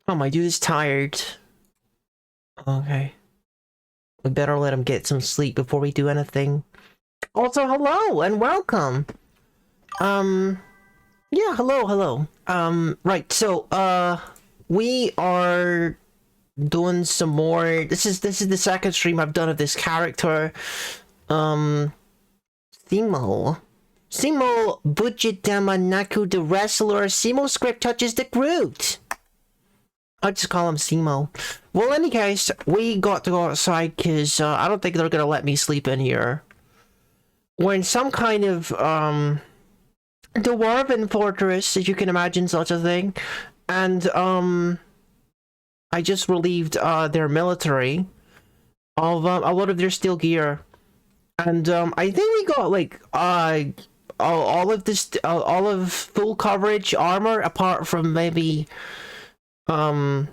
Oh, my dude is tired. Okay. We better let him get some sleep before we do anything. Also, hello and welcome. Yeah, hello. Right, so, we are doing some more. This is the second stream I've done of this character. Simo. Simo Bujitama Naku the wrestler. Simo script touches the Groot. I'll just call him Simo. Well, in any case, we got to go outside because I don't think they're gonna let me sleep in here. We're in some kind of Dwarven Fortress, as you can imagine, such a thing. And I just relieved their military of a lot of their steel gear. And I think we got like all of this all of full coverage armor apart from maybe I'm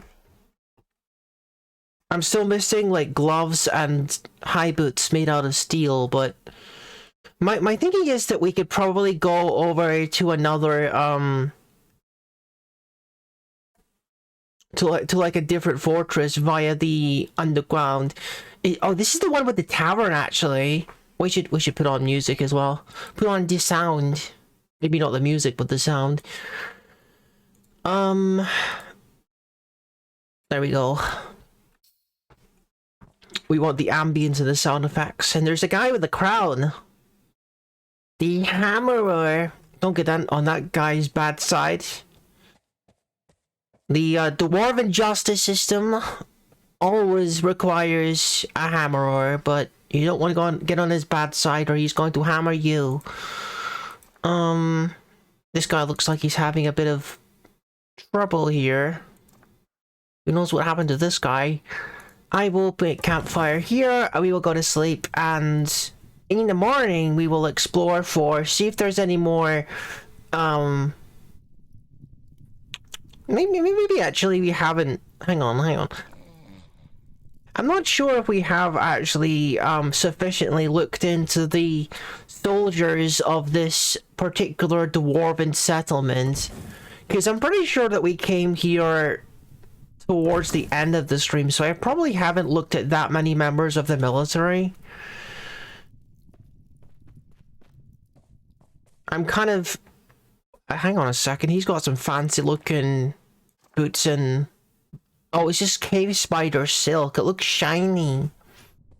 still missing like gloves and high boots made out of steel, but my thinking is that we could probably go over to another to like a different fortress via the underground. Oh, this is the one with the tavern actually. We should put on music as well. Put on the sound. Maybe not the music, but the sound. There we go. We want the ambience and the sound effects. And there's a guy with a crown. The Hammerer. Don't get on that guy's bad side. The Dwarven justice system always requires a hammerer, but you don't want to get on his bad side or he's going to hammer you. This guy looks like he's having a bit of trouble here. Who knows what happened to this guy? I will make campfire here, and we will go to sleep, and in the morning we will explore see if there's any more, maybe actually we haven't, hang on. I'm not sure if we have actually sufficiently looked into the soldiers of this particular dwarven settlement, because I'm pretty sure that we came here towards the end of the stream, so I probably haven't looked at that many members of the military. I'm kind of... hang on a second, he's got some fancy looking boots and... oh, it's just cave spider silk. It looks shiny.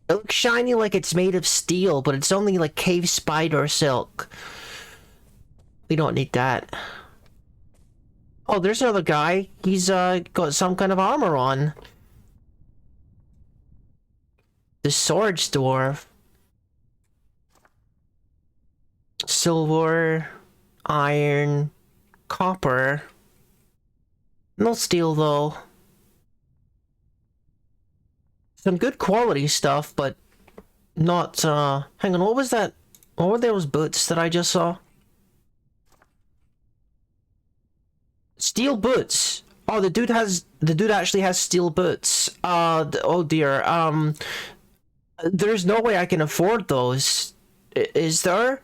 It looks shiny like it's made of steel, but it's only like cave spider silk. We don't need that. Oh, there's another guy. He's got some kind of armor on. The Swords Dwarf. Silver, iron, copper. No steel though. Some good quality stuff, but not, hang on, what was that? What were those boots that I just saw? Steel boots! Oh, the dude actually has steel boots. Oh dear, there's no way I can afford those. Is there?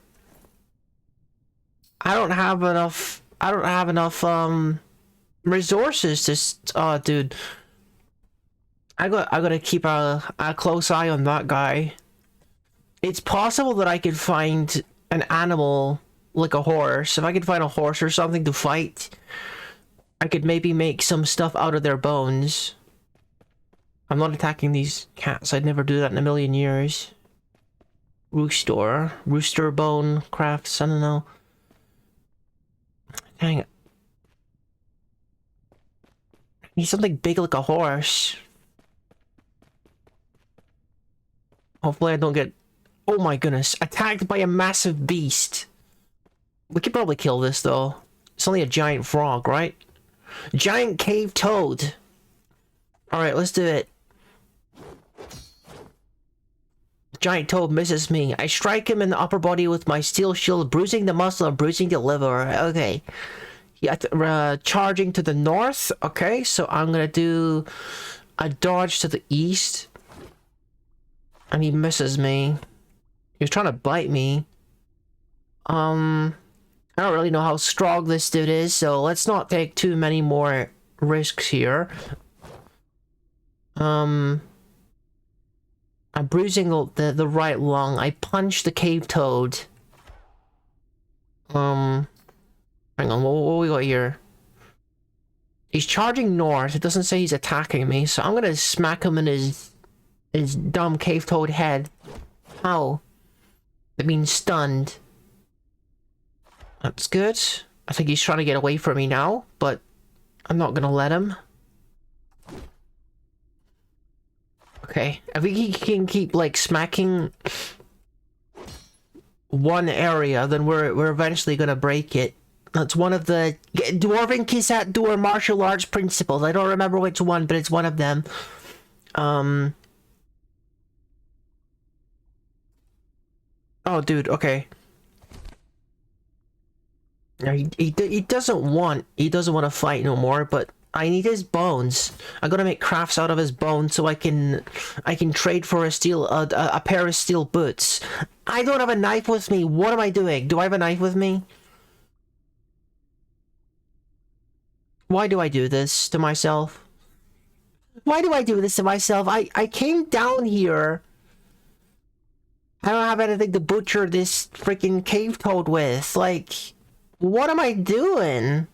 I don't have enough, resources to, dude. I gotta keep a close eye on that guy. It's possible that I could find an animal, like a horse. If I could find a horse or something to fight, I could maybe make some stuff out of their bones. I'm not attacking these cats. I'd never do that in a million years. Rooster bone crafts, I don't know. Dang it. I need something big like a horse. Hopefully I don't get... oh my goodness, attacked by a massive beast. We could probably kill this though. It's only a giant frog, right? Giant cave toad. Alright, let's do it. The giant toad misses me. I strike him in the upper body with my steel shield, bruising the muscle and bruising the liver. Okay. Yeah, charging to the north. Okay, so I'm gonna do a dodge to the east. And he misses me. He was trying to bite me. I don't really know how strong this dude is, so let's not take too many more risks here. I'm bruising the right lung. I punched the cave toad. Hang on, what we got here? He's charging north. It doesn't say he's attacking me, so I'm gonna smack him in his dumb cave toad head. Ow. That means stunned. That's good. I think he's trying to get away from me now, but I'm not gonna let him. Okay, if he can keep like smacking one area, then we're eventually gonna break it. That's one of the Dwarven Kisat martial arts principles. I don't remember which one, but it's one of them. Oh, dude. Okay. He doesn't want to fight no more, but I need his bones. I'm gonna make crafts out of his bones so I can trade for a pair of steel boots. I don't have a knife with me. What am I doing? Do I have a knife with me? Why do I do this to myself? Why do I do this to myself? I came down here. I don't have anything to butcher this freaking cave toad with. Like, what am I doing?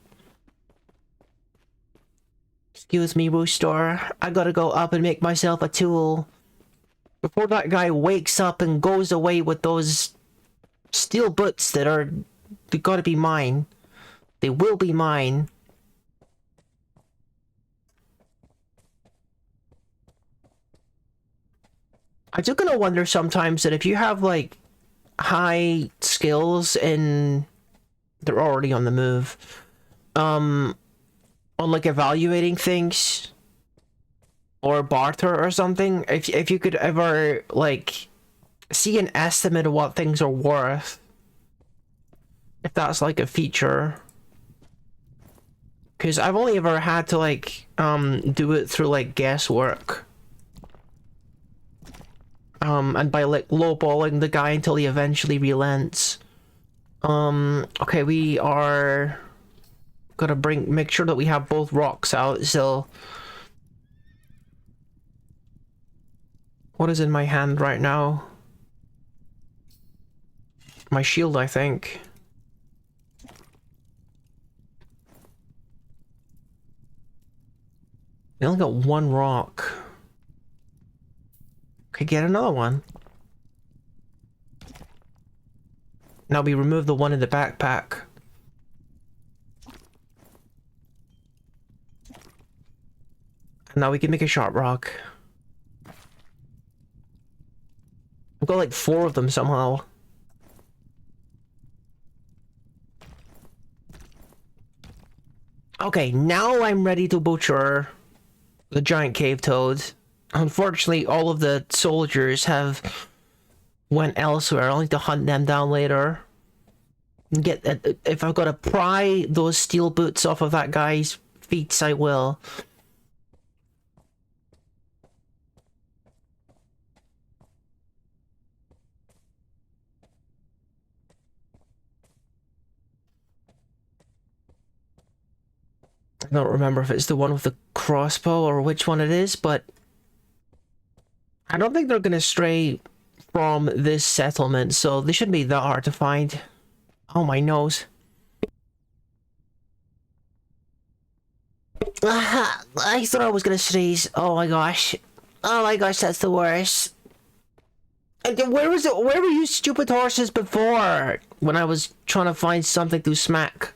Excuse me, Rooster. I gotta go up and make myself a tool before that guy wakes up and goes away with those steel boots they gotta be mine. They will be mine. I do gonna wonder sometimes that if you have like high skills and they're already on the move, on like evaluating things or barter or something, if you could ever like see an estimate of what things are worth, if that's like a feature. Because I've only ever had to like do it through like guesswork. And by like lowballing the guy until he eventually relents. Okay, we are gonna make sure that we have both rocks out, so what is in my hand right now? My shield, I think. I only got one rock. Okay, get another one. Now we remove the one in the backpack. And now we can make a sharp rock. I've got like 4 of them somehow. Okay, now I'm ready to butcher the giant cave toad. Unfortunately, all of the soldiers have went elsewhere. I'll need to hunt them down later. And if I've got to pry those steel boots off of that guy's feet, I will. I don't remember if it's the one with the crossbow or which one it is, but I don't think they're gonna stray from this settlement, so they shouldn't be that hard to find. Oh, my nose. I thought I was gonna sneeze. Oh my gosh. Oh my gosh, that's the worst. Where was it? Where were you stupid horses before? When I was trying to find something to smack.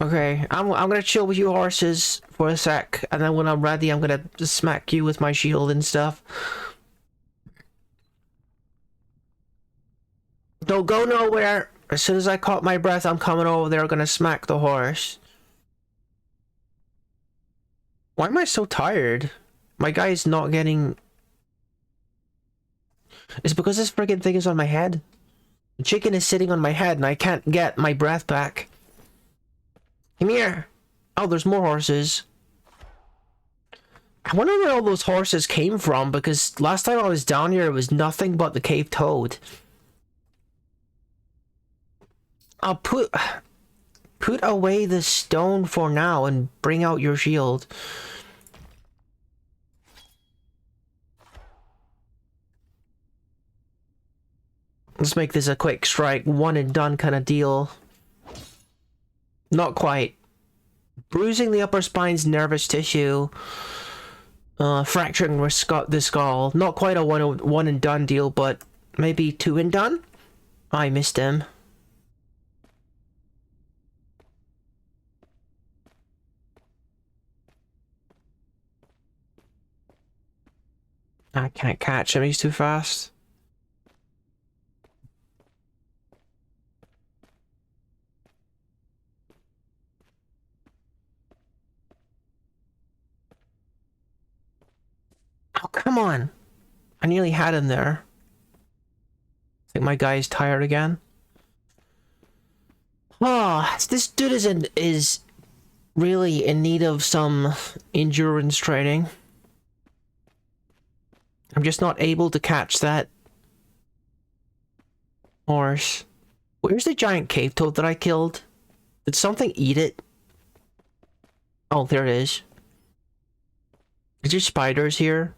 Okay, I'm gonna chill with you horses for a sec, and then when I'm ready, I'm gonna just smack you with my shield and stuff. Don't go nowhere. As soon as I caught my breath, I'm coming over there, gonna smack the horse. Why am I so tired? My guy is not getting... It's because this friggin' thing is on my head. The chicken is sitting on my head and I can't get my breath back. Come here. Oh, there's more horses. I wonder where all those horses came from, because last time I was down here, it was nothing but the cave toad. Put away the stone for now and bring out your shield. Let's make this a quick strike, one and done kind of deal. Not quite. Bruising the upper spine's nervous tissue. Fracturing the skull. Not quite a one and done deal, but maybe two and done? I missed him. I can't catch him, he's too fast. Oh, come on. I nearly had him there. I think my guy is tired again. Oh, this dude is really in need of some endurance training. I'm just not able to catch that horse. Where's the giant cave toad that I killed? Did something eat it? Oh, there it is. Is there spiders here?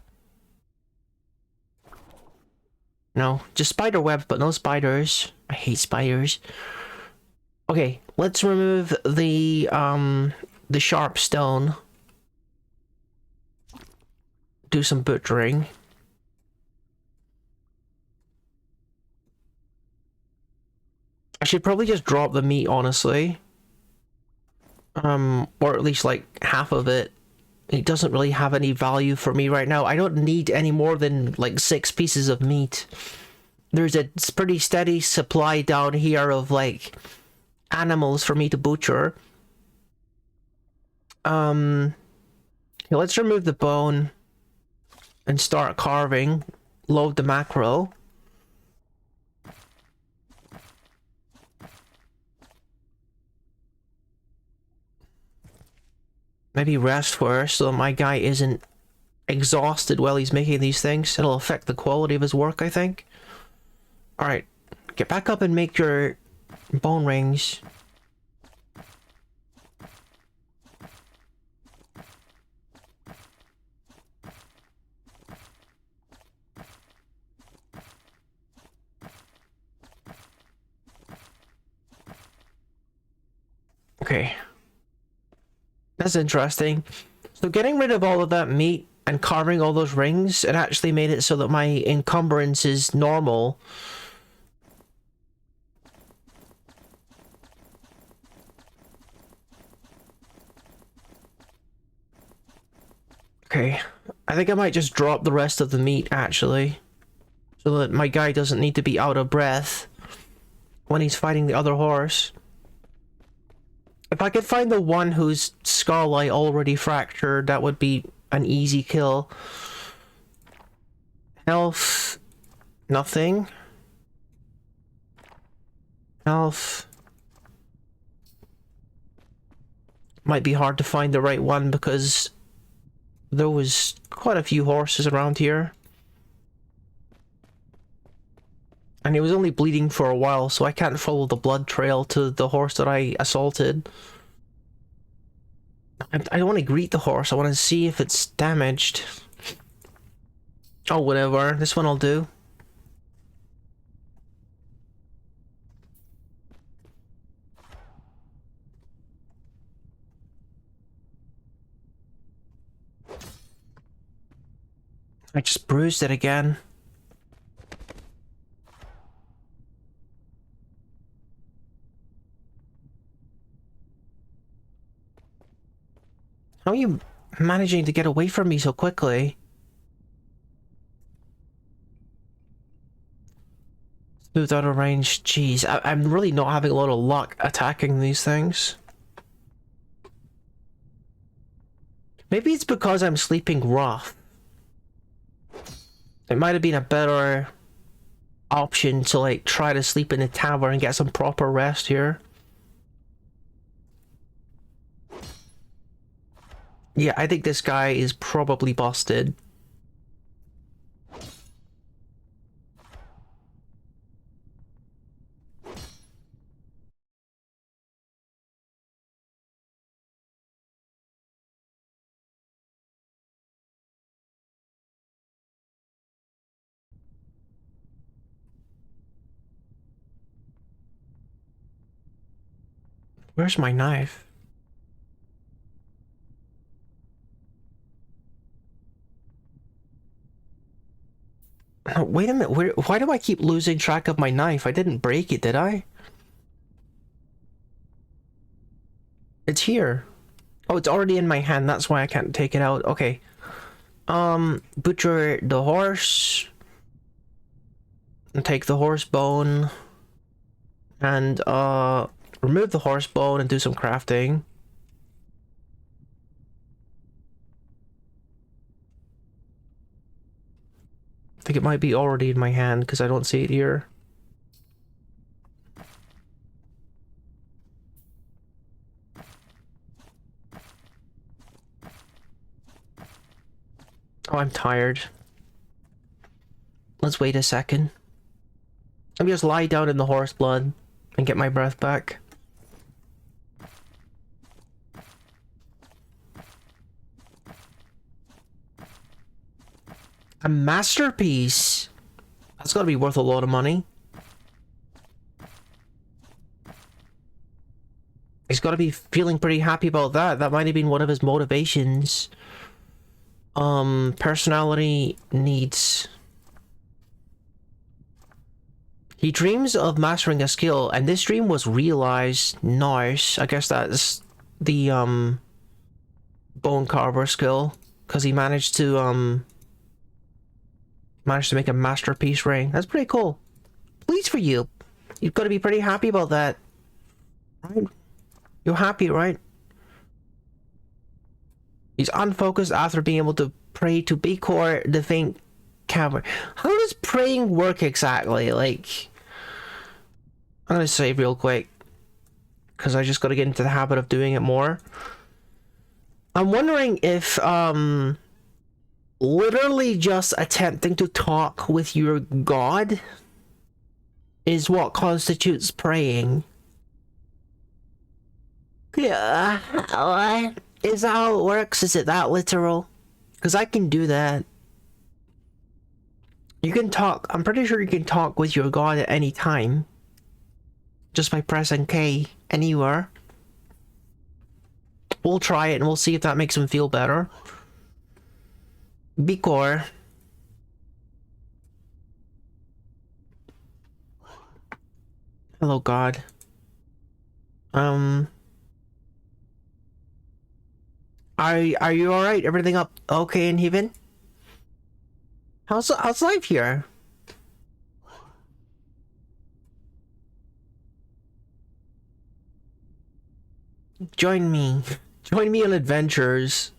No, just spider webs, but no spiders. I hate spiders. Okay, let's remove the sharp stone. Do some butchering. I should probably just drop the meat, honestly. Or at least like half of it. It doesn't really have any value for me right now. I don't need any more than like 6 pieces of meat. There's a pretty steady supply down here of like animals for me to butcher. Okay, let's remove the bone and start carving. Load the macro. Maybe rest first so my guy isn't exhausted while he's making these things. It'll affect the quality of his work, I think. Alright, get back up and make your bone rings. Okay. That's interesting. So getting rid of all of that meat and carving all those rings, it actually made it so that my encumbrance is normal. Okay, I think I might just drop the rest of the meat, actually. So that my guy doesn't need to be out of breath when he's fighting the other horse. If I could find the one whose skull I already fractured, that would be an easy kill. Health... nothing. Health... might be hard to find the right one because there was quite a few horses around here. And he was only bleeding for a while, so I can't follow the blood trail to the horse that I assaulted. I don't want to greet the horse, I want to see if it's damaged. Oh, whatever. This one I'll do. I just bruised it again. How are you managing to get away from me so quickly? Moved out of range. Jeez, I'm really not having a lot of luck attacking these things. Maybe it's because I'm sleeping rough. It might have been a better option to like try to sleep in a tower and get some proper rest here. Yeah, I think this guy is probably busted. Where's my knife? Oh, wait a minute, why do I keep losing track of my knife? I didn't break it, did I? It's here. Oh, it's already in my hand, that's why I can't take it out. Okay. Butcher the horse. And take the horse bone. And, remove the horse bone and do some crafting. I think it might be already in my hand because I don't see it here. Oh, I'm tired. Let's wait a second. Let me just lie down in the horse blood and get my breath back. A masterpiece! That's gotta be worth a lot of money. He's gotta be feeling pretty happy about that. That might have been one of his motivations. Personality needs. He dreams of mastering a skill, and this dream was realized. Nice. I guess that's the, bone carver skill. Because he managed to make a masterpiece ring. That's pretty cool. Pleased for you. You've got to be pretty happy about that. Right? You're happy, right? He's unfocused after being able to pray to Bikor, the faint cavern. How does praying work exactly? Like, I'm gonna save real quick. Because I just gotta get into the habit of doing it more. I'm wondering if, literally just attempting to talk with your god is what constitutes praying. Yeah, is that how it works? Is it that literal? Because I can do that. You can talk, I'm pretty sure you can talk with your god at any time. Just by pressing K anywhere. We'll try it and we'll see if that makes him feel better. Bikor. Hello, God. Are you alright? Everything up okay in heaven? How's life here? Join me. Join me on adventures.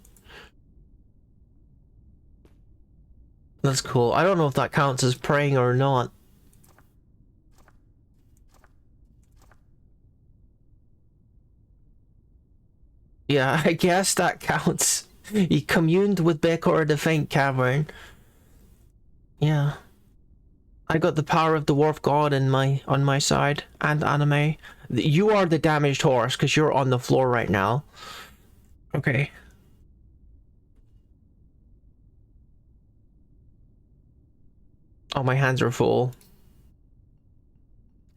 That's cool. I don't know if that counts as praying or not. Yeah, I guess that counts. He communed with Bekor the Faint Cavern. Yeah. I got the power of the Dwarf God on my side, and anime. You are the damaged horse, because you're on the floor right now. Okay. Oh, my hands are full.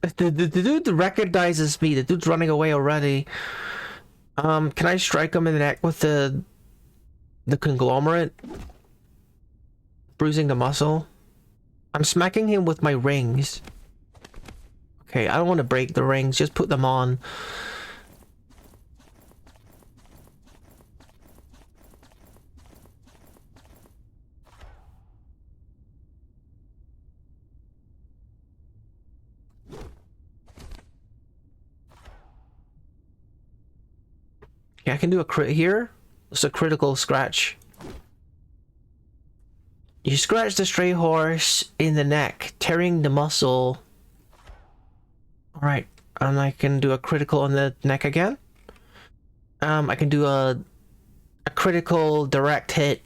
The dude recognizes me. The dude's running away already. Can I strike him in the neck with the conglomerate? Bruising the muscle. I'm smacking him with my rings. Okay, I don't want to break the rings, just put them on. Yeah, I can do a crit here. It's a critical scratch. You scratch the stray horse in the neck, tearing the muscle. Alright, and I can do a critical on the neck again. I can do a critical direct hit.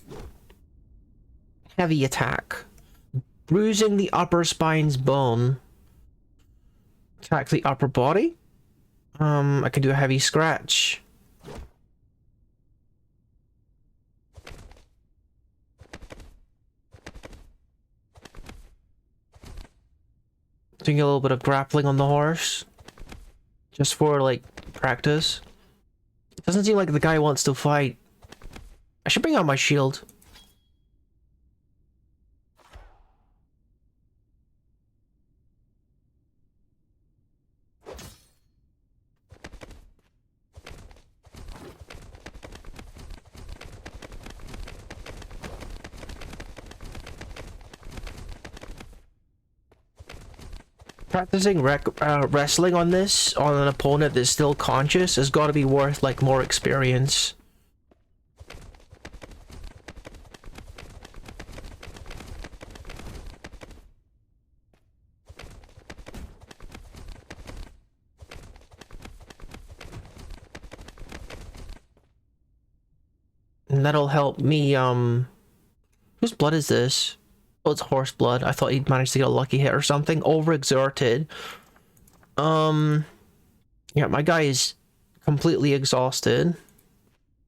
Heavy attack. Bruising the upper spine's bone. Attack the upper body. I can do a heavy scratch. Doing a little bit of grappling on the horse. Just for, like, practice. It doesn't seem like the guy wants to fight. I should bring out my shield. Practicing wrestling on this, on an opponent that's still conscious, has got to be worth, like, more experience. And that'll help me, whose blood is this? Oh, it's horse blood. I thought he'd managed to get a lucky hit or something. Overexerted. Yeah, my guy is completely exhausted.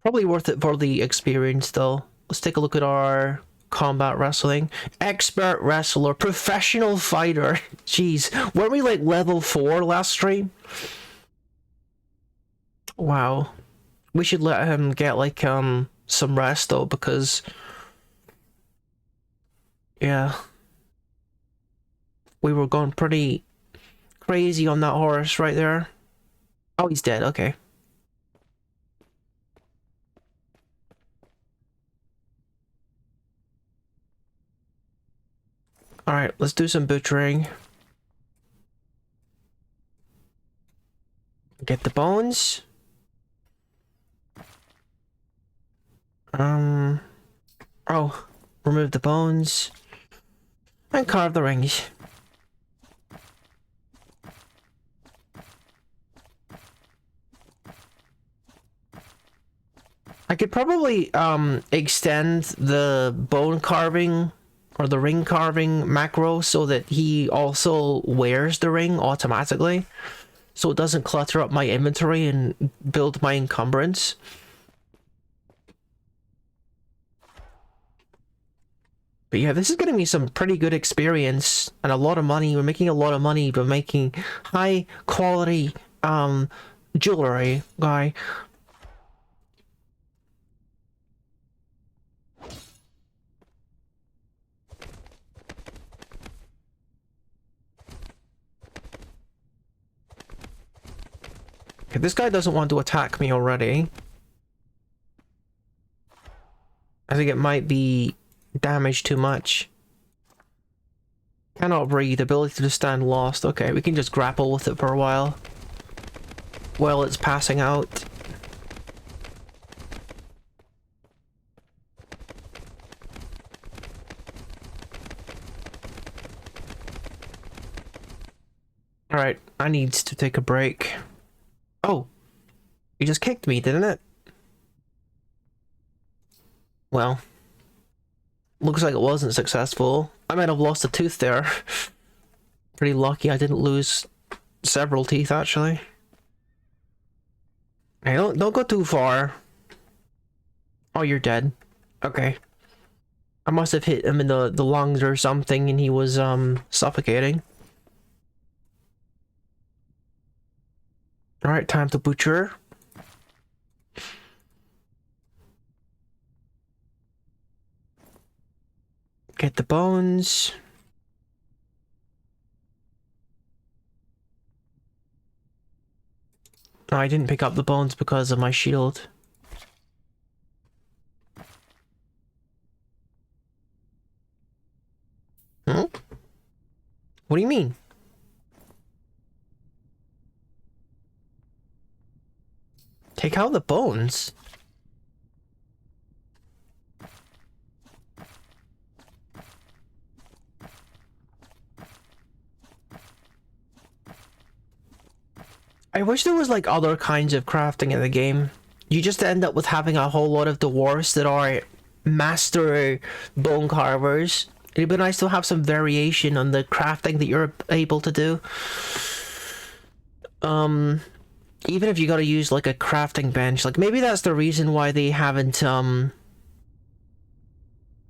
Probably worth it for the experience, though. Let's take a look at our combat wrestling. Expert wrestler. Professional fighter. Jeez. Weren't we, like, level 4 last stream? Wow. We should let him get, like, some rest, though, because... yeah. We were going pretty crazy on that horse right there. Oh, he's dead. Okay. Alright, let's do some butchering. Get the bones. Oh, remove the bones. And carve the rings. I could probably extend the bone carving or the ring carving macro so that he also wears the ring automatically, so it doesn't clutter up my inventory and build my encumbrance. But yeah, this is getting me some pretty good experience and a lot of money. We're making a lot of money by making high quality jewelry, guy. Okay, this guy doesn't want to attack me already. I think it might be damaged too much. Cannot breathe. Ability to stand lost. Okay, we can just grapple with it for a while. While it's passing out. Alright, I need to take a break. Oh! You just kicked me, didn't it? Well. Looks like it wasn't successful. I might have lost a tooth there. Pretty lucky I didn't lose several teeth, actually. Hey, don't go too far. Oh, you're dead. Okay. I must have hit him in the lungs or something and he was, suffocating. Alright, time to butcher. Get the bones. Oh, I didn't pick up the bones because of my shield. Hmm? What do you mean? Take out the bones? I wish there was like other kinds of crafting in the game. You just end up with having a whole lot of dwarves that are master bone carvers. It'd be nice to have some variation on the crafting that you're able to do. Even if you gotta use like a crafting bench, like maybe that's the reason why they haven't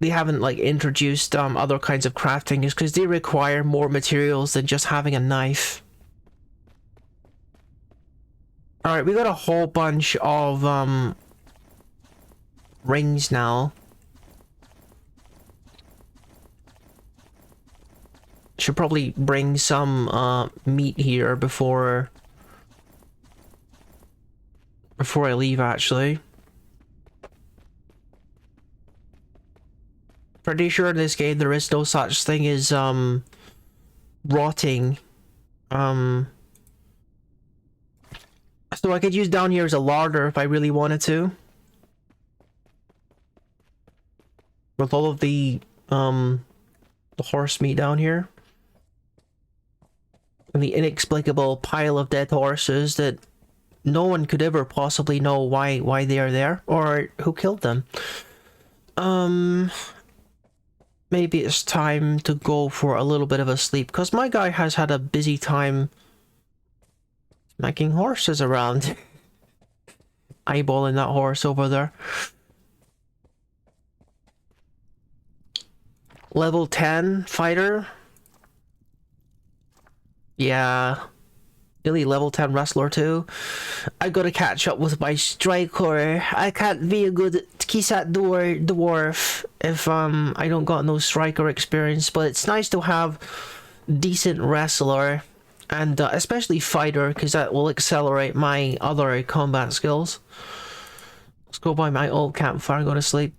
like introduced other kinds of crafting, is because they require more materials than just having a knife. Alright, we got a whole bunch of rings now. Should probably bring some meat here before I leave, actually. Pretty sure in this game there is no such thing as rotting. So I could use down here as a larder if I really wanted to. With all of the horse meat down here. And the inexplicable pile of dead horses that no one could ever possibly know why they are there or who killed them. Maybe it's time to go for a little bit of a sleep because my guy has had a busy time making horses around. Eyeballing that horse over there. Level 10 fighter. Yeah. Really level 10 wrestler too. I gotta catch up with my striker. I can't be a good Kisat dwarf if I don't got no striker experience, but it's nice to have decent wrestler and especially fighter because that will accelerate my other combat skills. Let's go by my old campfire and go to sleep.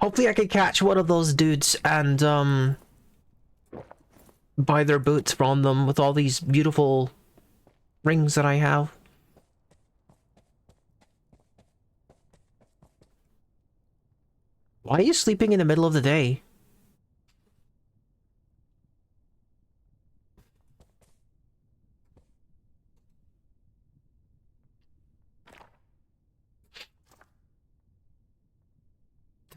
Hopefully I can catch one of those dudes and buy their boots from them with all these beautiful rings that I have. Why are you sleeping in the middle of the day?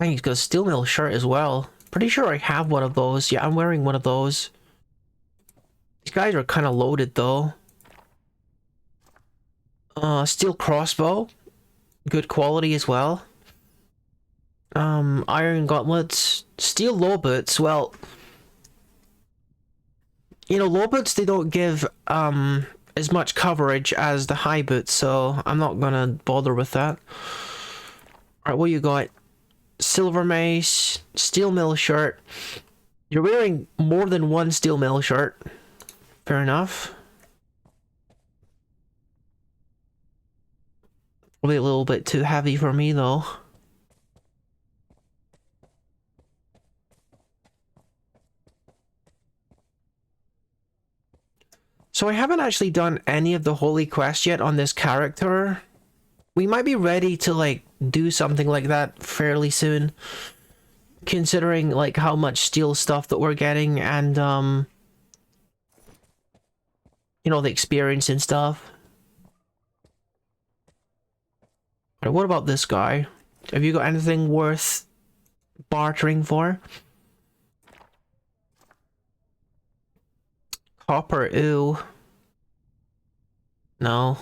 Dang, he's got a steel mill shirt as well. Pretty sure I have one of those. Yeah, I'm wearing one of those. These guys are kind of loaded though. Steel crossbow. Good quality as well. Iron gauntlets. Steel low boots. Well, you know, low boots, they don't give as much coverage as the high boots, so I'm not gonna bother with that. Alright, what you got? Silver mace, steel mill shirt. You're wearing more than one steel mill shirt. Fair enough. Probably a little bit too heavy for me though. So I haven't actually done any of the holy quest yet on this character. We might be ready to like do something like that fairly soon, considering like how much steel stuff that we're getting and you know, the experience and stuff. Right, what about this guy? Have you got anything worth bartering for? Copper, ooh. No.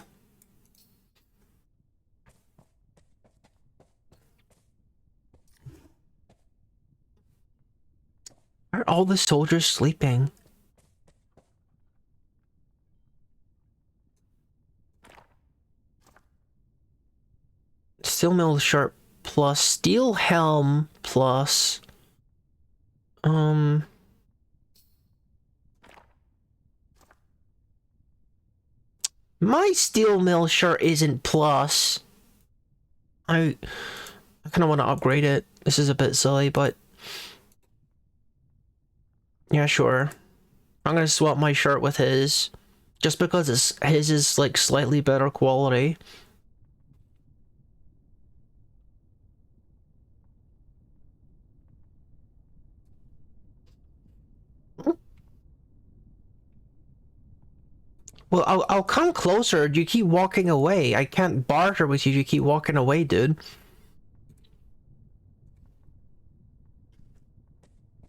Are all the soldiers sleeping? Steel mill shirt plus steel helm plus my steel mill shirt isn't plus. I kind of want to upgrade it. This is a bit silly, but yeah, sure. I'm gonna swap my shirt with his, just because his is like slightly better quality. Well, I'll come closer. You keep walking away. I can't barter with you. You keep walking away, dude.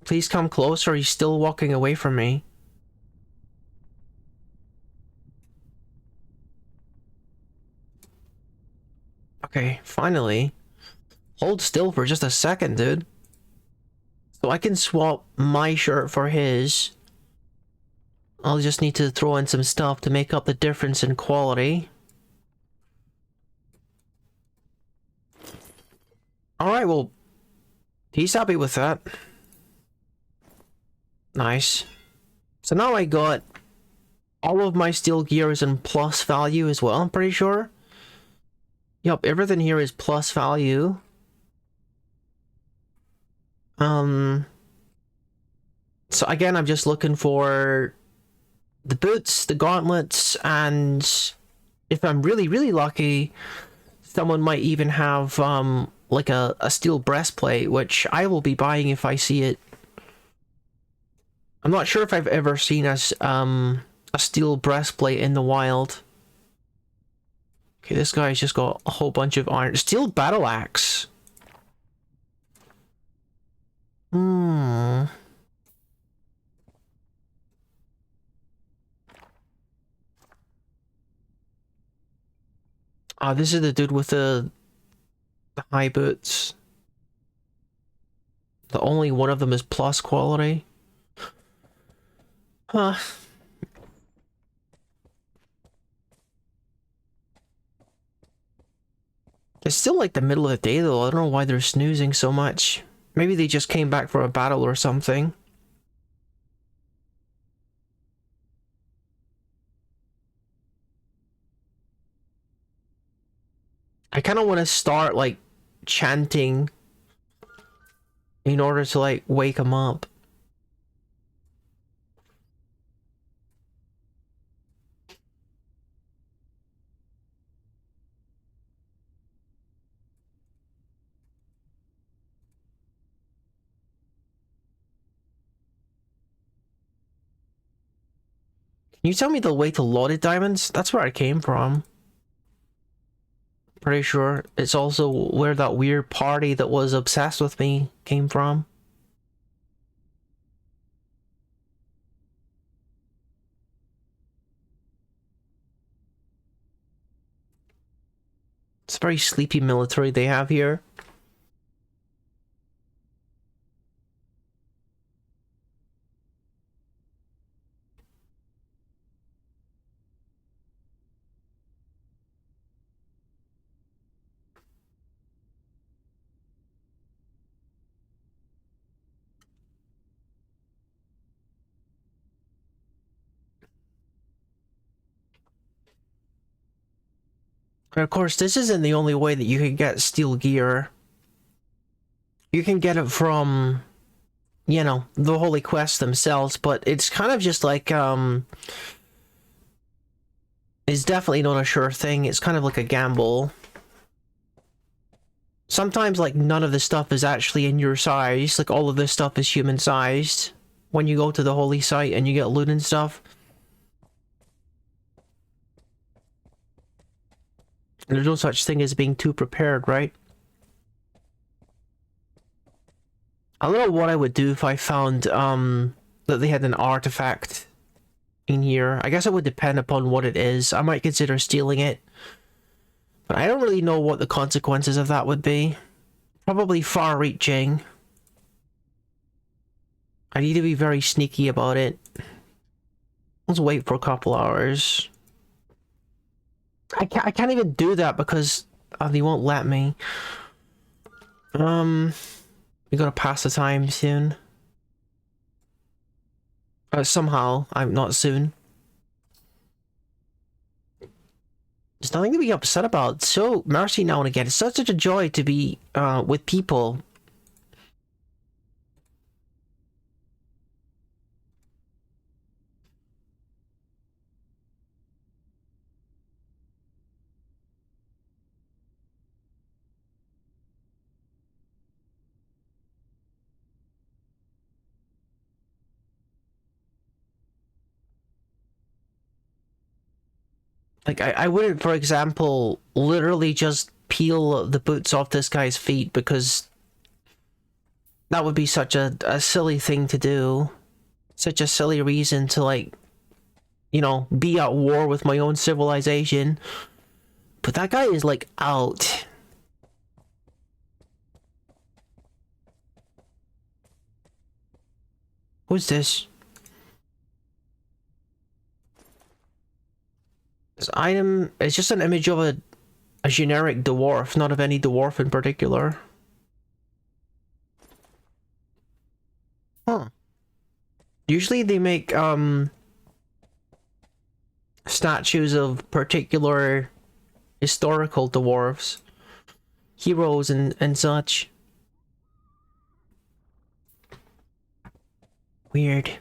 Please come closer. He's still walking away from me. Okay, finally. Hold still for just a second, dude. So I can swap my shirt for his. I'll just need to throw in some stuff to make up the difference in quality. Alright, well, he's happy with that. Nice. So now I got all of my steel gear is in plus value as well, I'm pretty sure. Yup, everything here is plus value. So again, I'm just looking for the boots, the gauntlets, and if I'm really, really lucky, someone might even have, like a steel breastplate, which I will be buying if I see it. I'm not sure if I've ever seen a steel breastplate in the wild. Okay, this guy's just got a whole bunch of iron. Steel battle axe. Ah, this is the dude with the high boots. The only one of them is plus quality. Huh. It's still like the middle of the day though. I don't know why they're snoozing so much. Maybe they just came back for a battle or something. I kind of want to start like chanting in order to like wake them up. Can you tell me the way to Loaded Diamonds? That's where I came from. Pretty sure it's also where that weird party that was obsessed with me came from. It's very sleepy military they have here. And of course, this isn't the only way that you can get steel gear. You can get it from, you know, the Holy Quest themselves, but it's kind of just like, it's definitely not a sure thing. It's kind of like a gamble. Sometimes, like, none of the stuff is actually in your size. Like, all of this stuff is human-sized. When you go to the holy site and you get loot and stuff. There's no such thing as being too prepared, right? I don't know what I would do if I found, that they had an artifact in here. I guess it would depend upon what it is. I might consider stealing it. But I don't really know what the consequences of that would be. Probably far-reaching. I need to be very sneaky about it. Let's wait for a couple hours. I can't even do that because they won't let me. We gotta pass the time soon. Somehow, I'm not soon. There's nothing to be upset about. So, mercy now and again. It's such a joy to be with people. Like, I wouldn't, for example, literally just peel the boots off this guy's feet because that would be such a silly thing to do. Such a silly reason to, like, you know, be at war with my own civilization. But that guy is, like, out. Who's this? This item is just an image of a generic dwarf, not of any dwarf in particular. Huh. Usually they make statues of particular historical dwarves, heroes and such. Weird.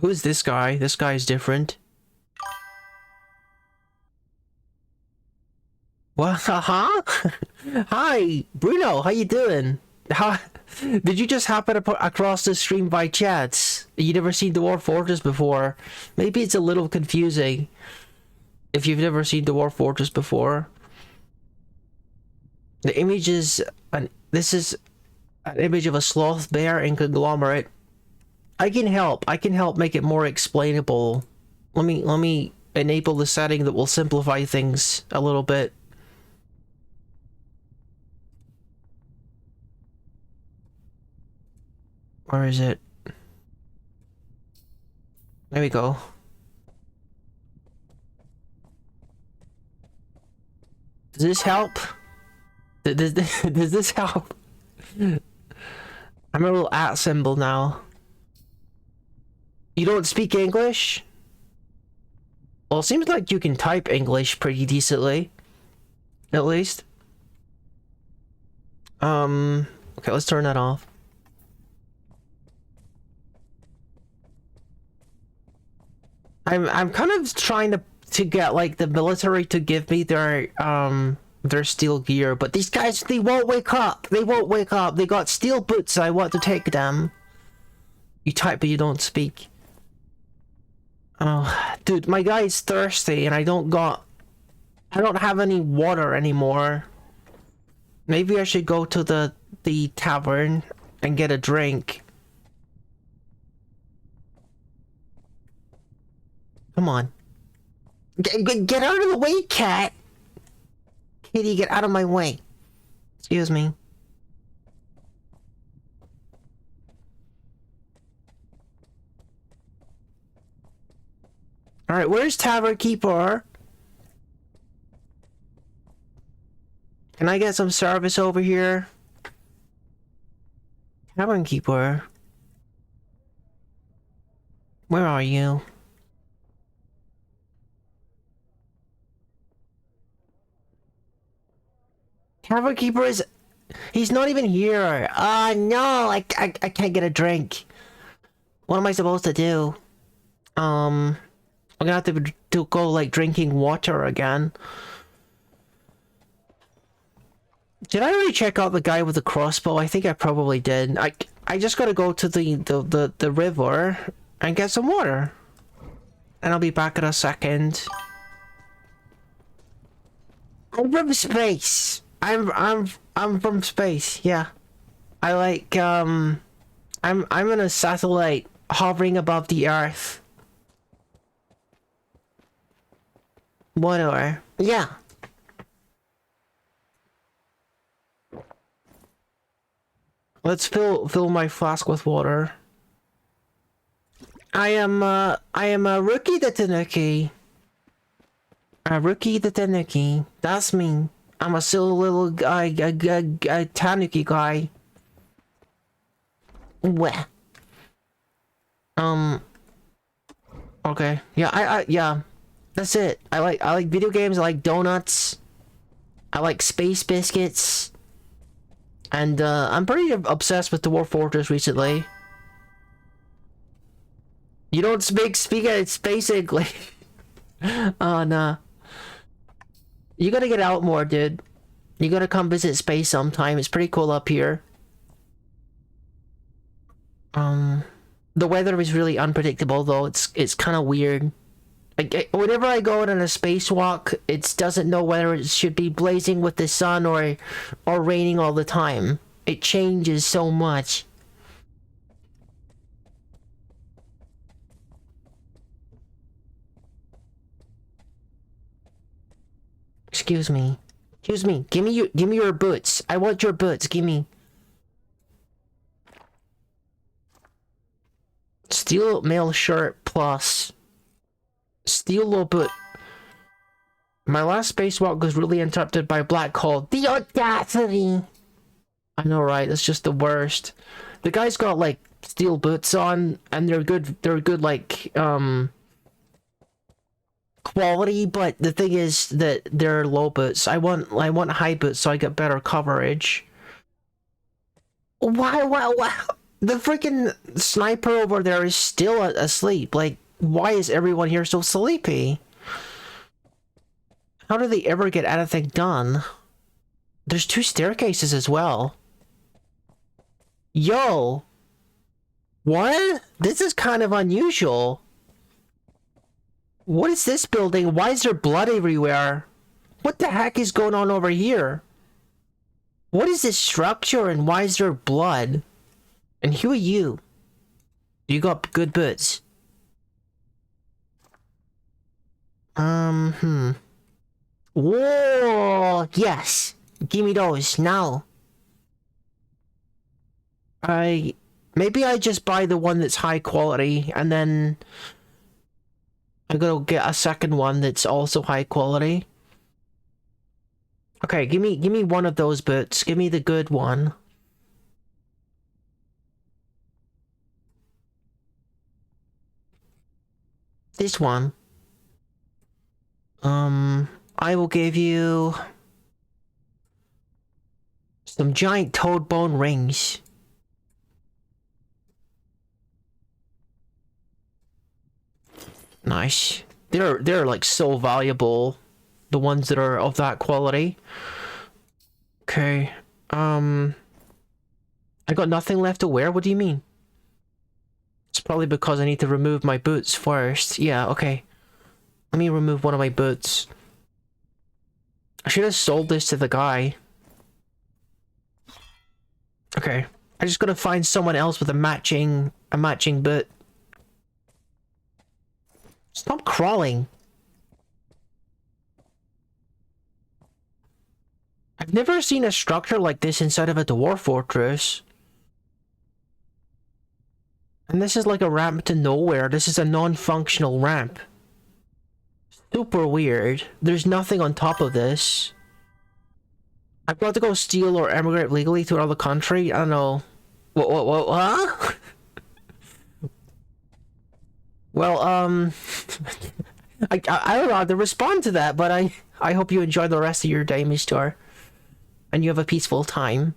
Who's this guy? This guy's different. What? Huh? Hi, Bruno. How you doing? How did you just happen to put across the stream by chance? You never seen Dwarf Fortress before? Maybe it's a little confusing if you've never seen Dwarf Fortress before. The image is this is an image of a sloth bear and conglomerate. I can help make it more explainable. Let me enable the setting that will simplify things a little bit. Where is it? There we go. Does this help? Does this help? I'm a little @ symbol now. You don't speak English? Well, it seems like you can type English pretty decently. At least. Okay, let's turn that off. I'm kind of trying to get like the military to give me their steel gear, but these guys, they won't wake up. They won't wake up. They got steel boots. I want to take them. You type but you don't speak. Oh, dude, my guy's thirsty and I don't have any water anymore. Maybe I should go to the tavern and get a drink. Come on. Get out of the way, cat! Kitty, get out of my way. Excuse me. Alright, where's Tavern Keeper? Can I get some service over here? Tavern Keeper? Where are you? Tavern Keeper is... He's not even here. No, I can't get a drink. What am I supposed to do? I'm gonna have to go, like, drinking water again. Did I already check out the guy with the crossbow? I think I probably did. I just gotta go to the river and get some water. And I'll be back in a second. I'm from space. I'm from space, yeah. I like, I'm in a satellite hovering above the Earth. Whatever. Yeah. Let's fill my flask with water. I am a rookie the Tanuki. A rookie the Tanuki. That's me. I'm a silly little guy, a Tanuki guy. Wah. Okay. Yeah, yeah. That's it. I like video games, I like donuts. I like space biscuits. And, I'm pretty obsessed with Dwarf Fortress recently. You don't speak space English. Oh, nah. You gotta get out more, dude. You gotta come visit space sometime. It's pretty cool up here. The weather is really unpredictable, though. It's kind of weird. Whenever I go on a spacewalk, it doesn't know whether it should be blazing with the sun or raining all the time. It changes so much. Excuse me. Excuse me. Give me your boots. I want your boots. Give me. Steel mail shirt plus. Steel low boot. My last spacewalk was really interrupted by a black hole. The audacity! I know, right? That's just the worst. The guy's got like steel boots on, and they're good. They're good, like quality. But the thing is that they're low boots. I want high boots so I get better coverage. Why? The freaking sniper over there is still asleep. Like, why is everyone here so sleepy? How do they ever get anything done? There's 2 staircases as well. Yo! What? This is kind of unusual. What is this building? Why is there blood everywhere? What the heck is going on over here? What is this structure and why is there blood? And who are you? You got good boots. Whoa! Yes! Give me those, now! Maybe I just buy the one that's high quality, and then I gotta get a second one that's also high quality. Okay, give me one of those boots. Give me the good one. This one. I will give you some giant toad bone rings. Nice. They're like so valuable. The ones that are of that quality. Okay. I got nothing left to wear? What do you mean? It's probably because I need to remove my boots first. Yeah, okay. Let me remove one of my boots. I should have sold this to the guy. Okay. I just gotta find someone else with a matching boot. Stop crawling. I've never seen a structure like this inside of a Dwarf Fortress. And this is like a ramp to nowhere. This is a non-functional ramp. Super weird. There's nothing on top of this. I've got to go steal or emigrate legally to another country? I don't know. What? Well, I don't know how to respond to that, but I hope you enjoy the rest of your day, Mister. And you have a peaceful time.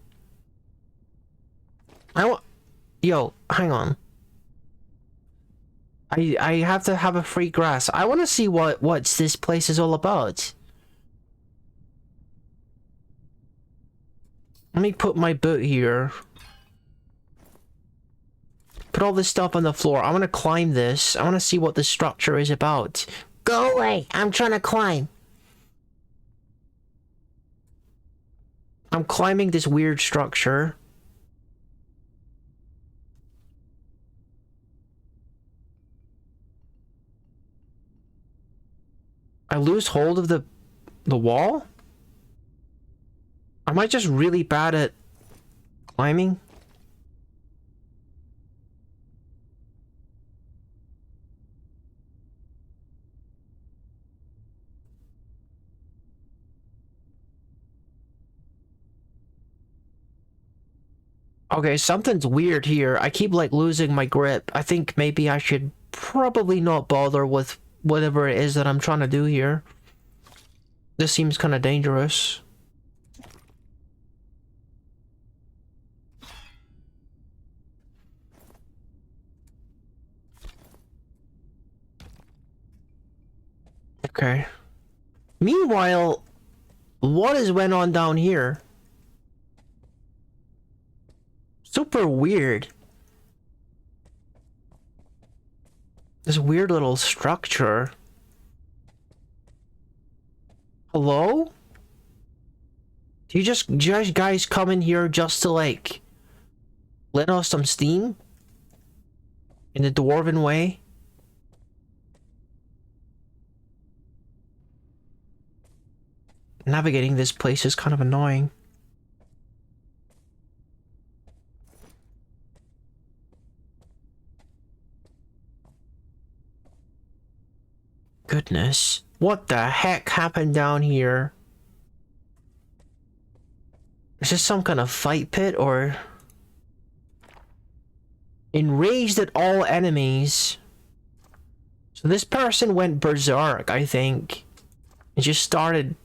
Yo, hang on. I have to have a free grass. I want to see what's this place is all about. Let me put my boot here. Put all this stuff on the floor. I want to climb this. I want to see what the structure is about. Go away! I'm trying to climb. I'm climbing this weird structure. I lose hold of the wall? Am I just really bad at climbing? Okay, something's weird here. I keep like losing my grip. I think maybe I should probably not bother with whatever it is that I'm trying to do here. This seems kind of dangerous. Okay. Meanwhile, what is went on down here? Super weird. This weird little structure. Hello? Do you just guys come in here just to like let off some steam? In the dwarven way? Navigating this place is kind of annoying. goodness. What the heck happened down here? Is this some kind of fight pit or... Enraged at all enemies. So this person went berserk, I think. And just started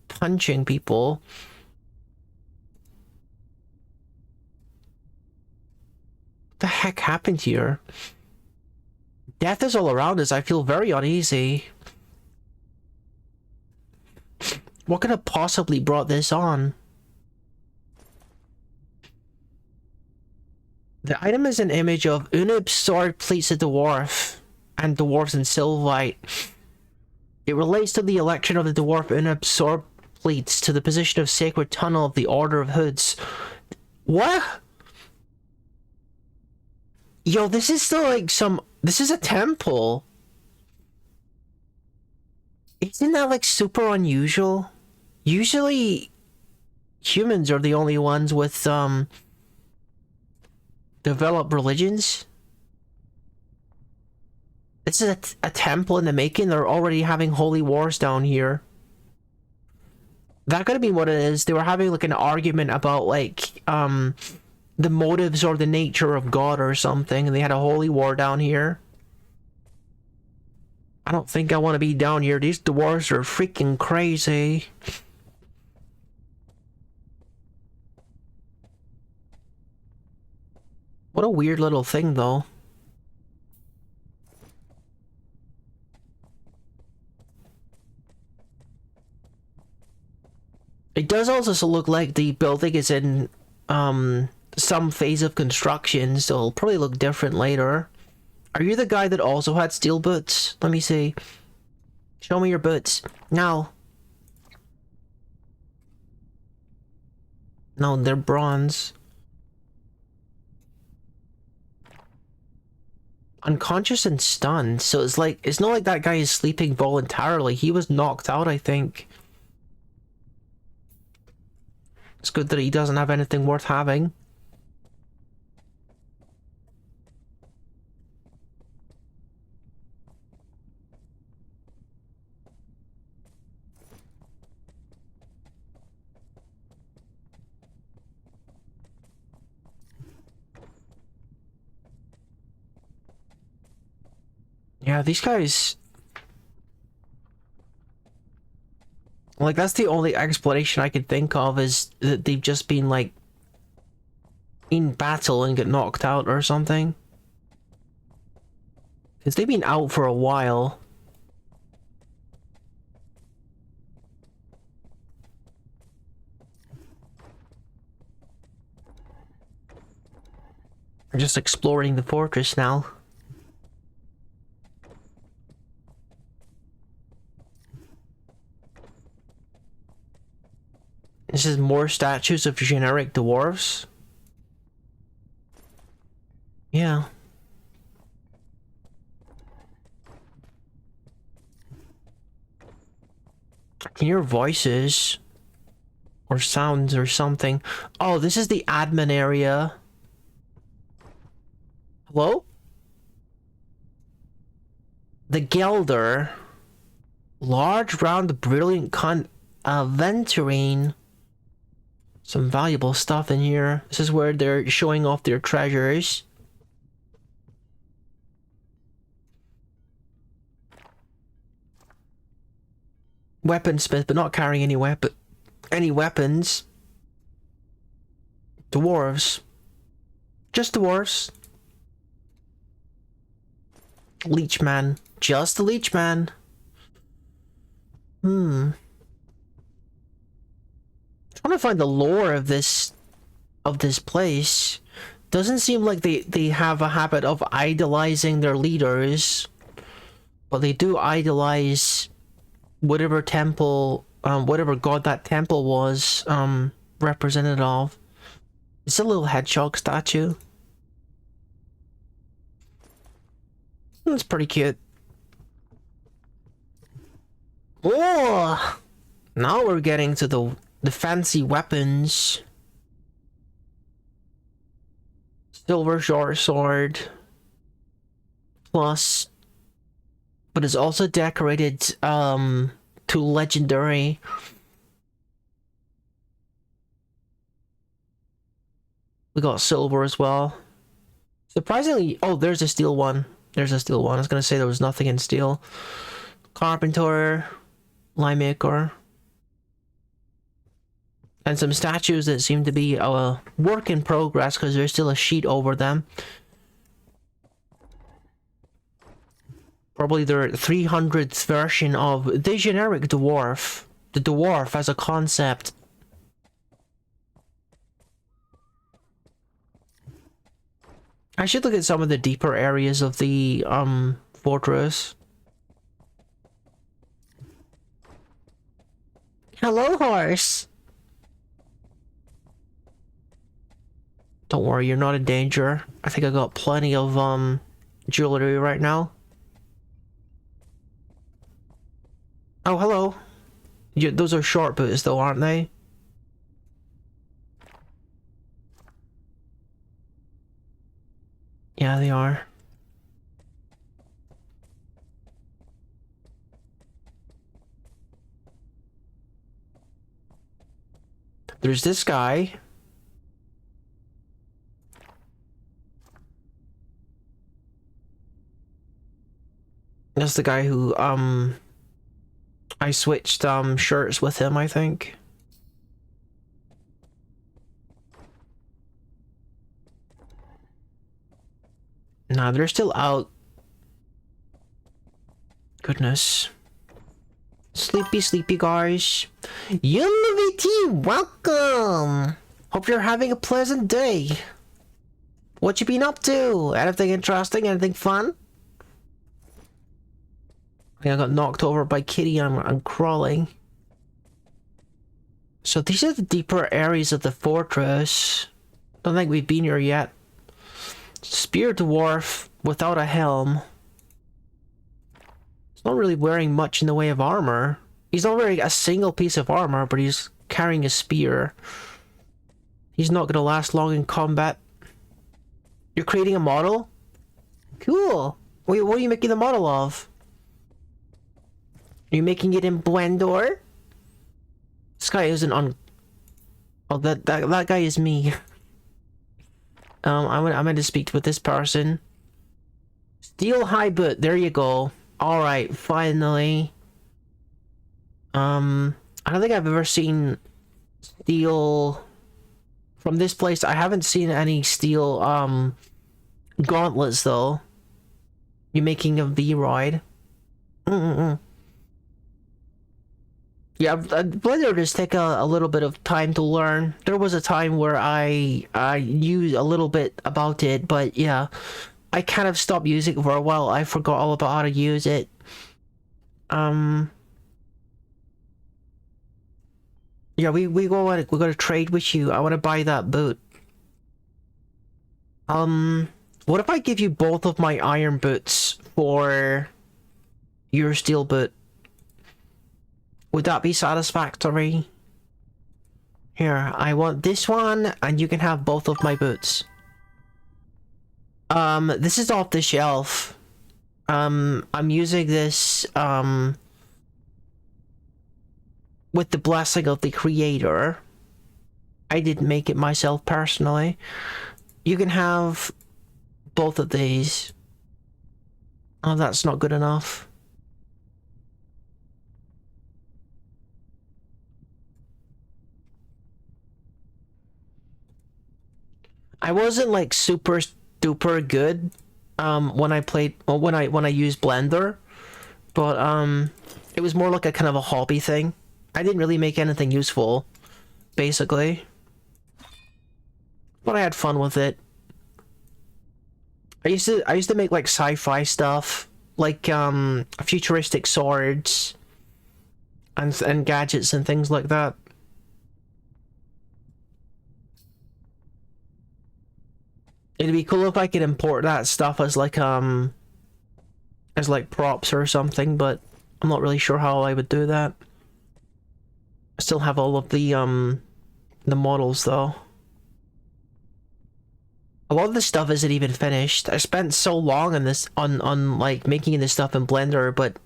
punching people. What the heck happened here? Death is all around us. I feel very uneasy. What could have possibly brought this on? The item is an image of Unib's sword pleats a dwarf and dwarves in Sylvite. It relates to the election of the dwarf Unib's sword pleats to the position of sacred tunnel of the Order of Hoods. What? Yo, this is still like some... This is a temple. Isn't that like super unusual? Usually humans are the only ones with developed religions. This is a temple in the making. They're already having holy wars down here. That could have been what it is. They were having like an argument about like the motives or the nature of God or something, and they had a holy war down here. I don't think I want to be down here. These dwarves are freaking crazy. What a weird little thing, though. It does also look like the building is in some phase of construction, so it'll probably look different later. Are you the guy that also had steel boots? Let me see. Show me your boots. No. No, they're bronze. Unconscious and stunned, so it's like, it's not like that guy is sleeping voluntarily. He was knocked out, I think. It's good that he doesn't have anything worth having. Yeah, these guys... Like, that's the only explanation I could think of, is that they've just been, like, in battle and get knocked out or something. Because they've been out for a while. We're just exploring the fortress now. This is more statues of generic dwarves. Yeah. I can hear voices or sounds or something. Oh, this is the admin area. Hello? The Gelder. Large, round, brilliant venturine. Some valuable stuff in here. This is where they're showing off their treasures. Weaponsmith, but not carrying any weapons. Dwarves. Just dwarves. Leechman. Just the Leechman. Trying to find the lore of this place. Doesn't seem like they have a habit of idolizing their leaders, but they do idolize whatever temple, whatever god that temple was representative of. It's a little hedgehog statue. That's pretty cute. Oh, now we're getting to the fancy weapons. Silver short sword. Plus but it's also decorated to legendary. We got silver as well. Surprisingly, oh, there's a steel one. There's a steel one. I was gonna say there was nothing in steel. Carpenter, lime maker, and some statues that seem to be a work in progress because there's still a sheet over them. Probably their 300th version of the generic dwarf. The dwarf as a concept. I should look at some of the deeper areas of the fortress. Hello, horse. Don't worry, you're not in danger. I think I got plenty of jewelry right now. Oh, hello. Those are short boots though, aren't they? Yeah, they are. There's this guy. That's the guy who, I switched, shirts with him, I think. Nah, they're still out. Goodness. Sleepy, sleepy guys. Unity, welcome! Hope you're having a pleasant day. What you been up to? Anything interesting? Anything fun? I think I got knocked over by Kitty and I'm crawling. So these are the deeper areas of the fortress. Don't think we've been here yet. Spear dwarf without a helm. He's not really wearing much in the way of armor. He's not wearing a single piece of armor, but he's carrying a spear. He's not gonna last long in combat. You're creating a model? Cool. Wait, what are you making the model of? Are you making it in Blender? This guy isn't on... Oh, that guy is me. I'm gonna speak with this person. Steel high boot, there you go. Alright, finally. I don't think I've ever seen steel from this place. I haven't seen any steel gauntlets though. You're making a V-Ride. Yeah, Blender does take a little bit of time to learn. There was a time where I knew a little bit about it, but yeah, I kind of stopped using it for a while. I forgot all about how to use it. Yeah, we gotta trade with you. I want to buy that boot. What if I give you both of my iron boots for your steel boot? Would that be satisfactory? Here, I want this one, and you can have both of my boots. This is off the shelf. I'm using this, with the blessing of the creator. I didn't make it myself personally. You can have both of these. Oh, that's not good enough. I wasn't like super duper good when I played, well, when I used Blender, but it was more like a kind of a hobby thing. I didn't really make anything useful, basically, but I had fun with it. I used to make like sci-fi stuff, like futuristic swords and gadgets and things like that. It'd be cool if I could import that stuff as like props or something, but I'm not really sure how I would do that. I still have all of the models though. A lot of the stuff isn't even finished. I spent so long on this, on like making this stuff in Blender, but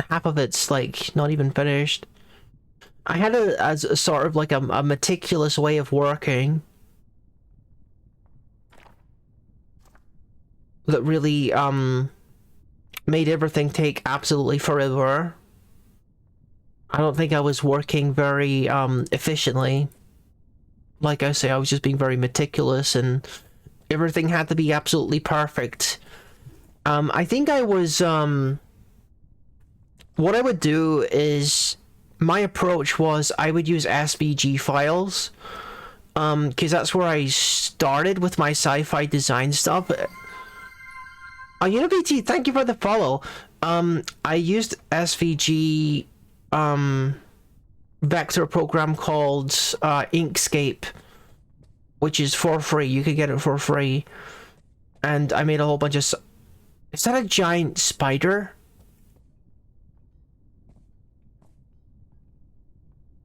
half of it's like not even finished. I had as a sort of like a meticulous way of working that really made everything take absolutely forever. I don't think I was working very efficiently. Like I say, I was just being very meticulous and everything had to be absolutely perfect. I think I was what I would do is my approach was I would use SVG files because that's where I started with my sci-fi design stuff. UniBT, thank you for the follow. I used SVG vector program called Inkscape, which is for free. You can get it for free. And I made a whole bunch of... Is that a giant spider?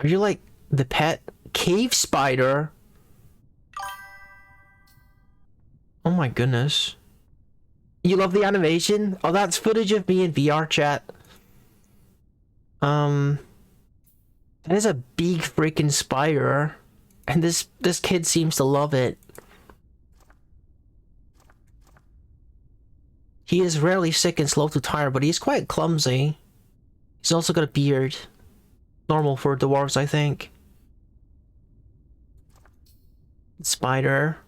Are you like the pet? Cave spider? Oh my goodness. You love the animation? Oh, that's footage of me in VR chat. That is a big freaking spider. And this kid seems to love it. He is rarely sick and slow to tire, but he's quite clumsy. He's also got a beard. Normal for dwarves, I think. Spider.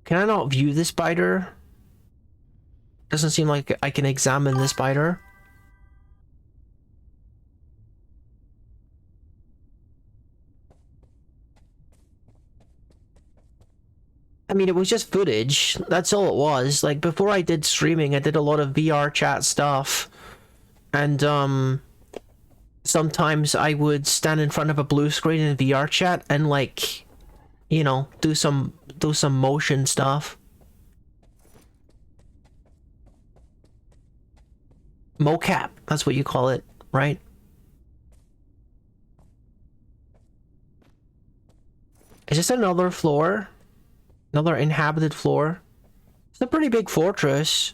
Can I not view the spider? Doesn't seem like I can examine the spider. I mean, it was just footage. That's all it was. Like, before I did streaming, I did a lot of VR chat stuff. And, sometimes I would stand in front of a blue screen in VR chat and, like, you know, do some motion stuff. Mocap, that's what you call it, right? Is this another floor? Another inhabited floor? It's a pretty big fortress.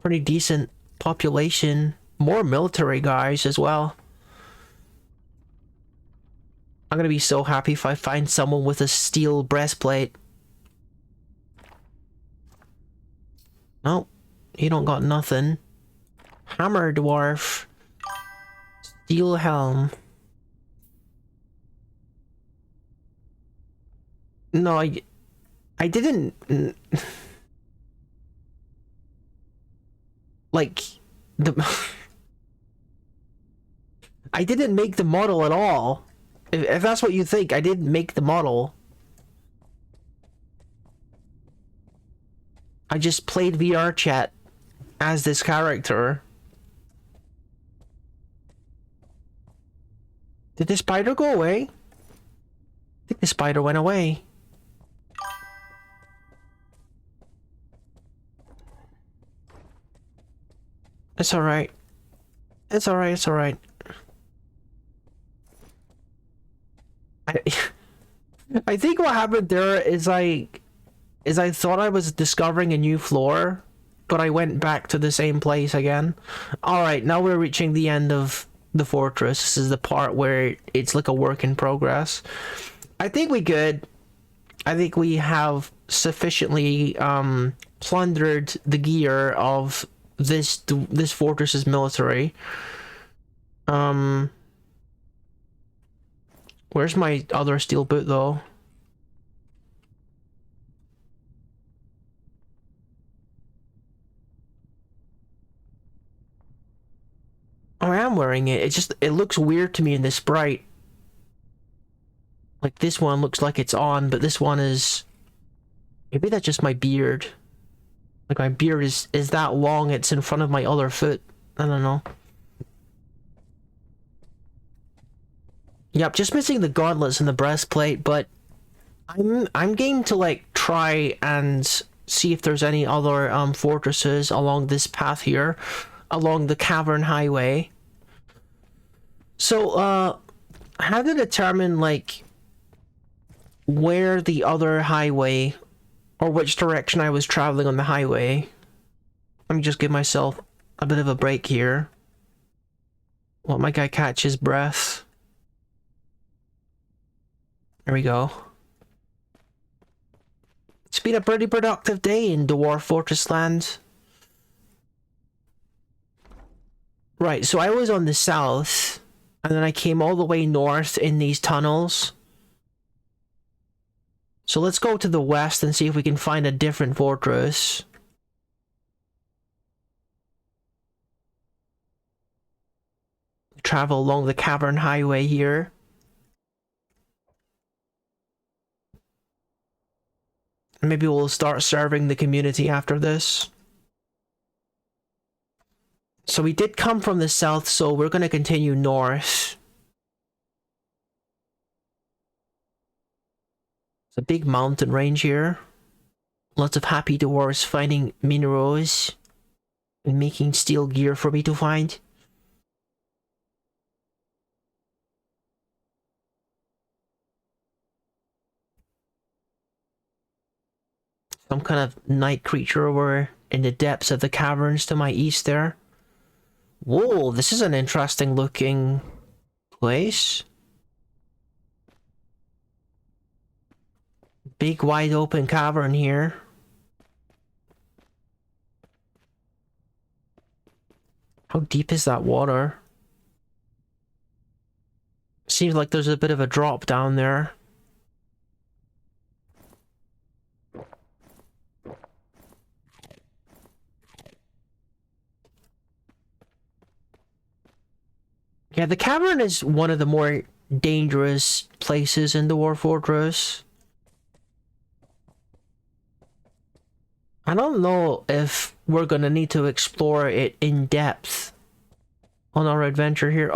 Pretty decent population. More military guys as well. I'm gonna be so happy if I find someone with a steel breastplate. Nope, you don't got nothing. Hammer dwarf. Steel helm. No, I didn't... Like, I didn't make the model at all. If that's what you think, I didn't make the model. I just played VR chat as this character. Did the spider go away? I think the spider went away. It's alright. It's alright, it's alright. I think what happened there is I thought I was discovering a new floor, but I went back to the same place again. Alright, now we're reaching the end of the fortress. This is the part where it's like a work in progress. I think we good. I think we have sufficiently plundered the gear of this fortress's military. Where's my other steel boot though? Oh, I am wearing it. It looks weird to me in this sprite. Like this one looks like it's on, but this one is... Maybe that's just my beard. Like my beard is that long, it's in front of my other foot. I don't know. Yep, just missing the gauntlets and the breastplate, but I'm game to like try and see if there's any other fortresses along this path here, along the cavern highway. So how to determine like where the other highway, or which direction I was traveling on the highway. Let me just give myself a bit of a break here. Let my guy catch his breath. There we go. It's been a pretty productive day in Dwarf Fortress land. Right, so I was on the south, and then I came all the way north in these tunnels. So let's go to the west and see if we can find a different fortress. Travel along the cavern highway here. Maybe we'll start serving the community after this. So we did come from the south, so we're going to continue north. It's a big mountain range here. Lots of happy dwarves finding minerals and making steel gear for me to find. Some kind of night creature over in the depths of the caverns to my east there. Whoa, this is an interesting looking place. Big wide open cavern here. How deep is that water? Seems like there's a bit of a drop down there. Yeah, the cavern is one of the more dangerous places in the Dwarf Fortress. I don't know if we're gonna need to explore it in depth on our adventure here.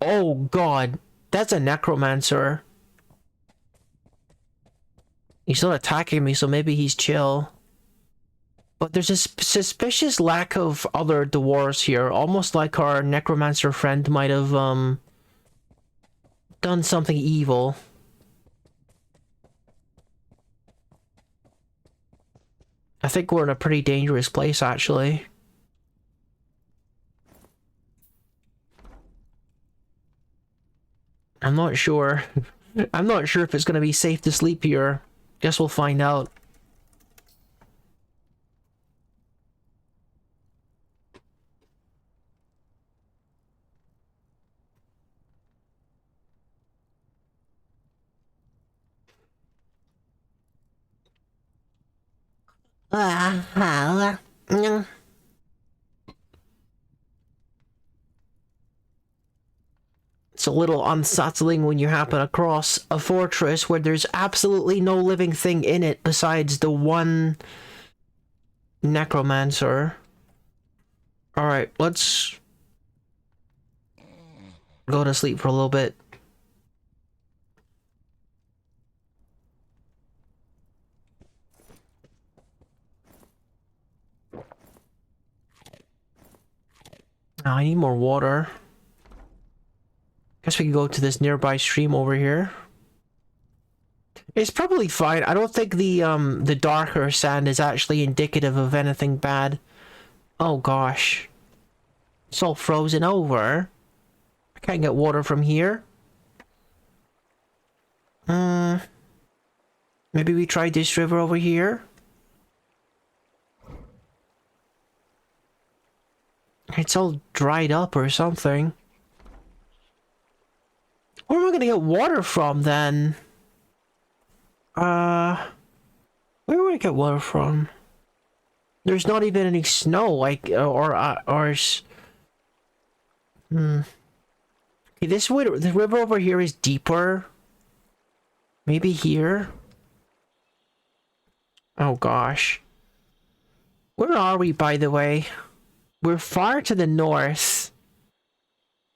Oh god, that's a necromancer. He's not attacking me, so maybe he's chill. But there's a suspicious lack of other dwarves here, almost like our necromancer friend might have done something evil. I think we're in a pretty dangerous place, actually. I'm not sure. I'm not sure if it's going to be safe to sleep here. Guess we'll find out. It's a little unsettling when you happen across a fortress where there's absolutely no living thing in it besides the one necromancer. Alright, let's go to sleep for a little bit. Now I need more water. Guess we can go to this nearby stream over here. It's probably fine. I don't think the darker sand is actually indicative of anything bad. Oh gosh. It's all frozen over. I can't get water from here. Maybe we try this river over here? It's all dried up or something. Where am I gonna get water from then? Where would I get water from? There's not even any snow, like, Okay, this river over here is deeper. Maybe here? Oh gosh. Where are we, by the way? We're far to the north.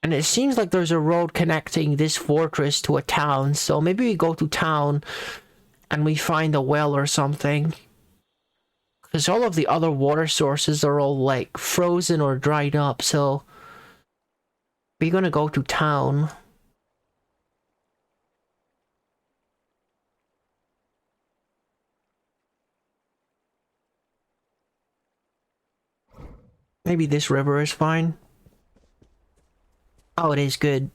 And it seems like there's a road connecting this fortress to a town. So maybe we go to town and we find a well or something. Because all of the other water sources are all like frozen or dried up. So we're gonna go to town. Maybe this river is fine. Oh, it is good.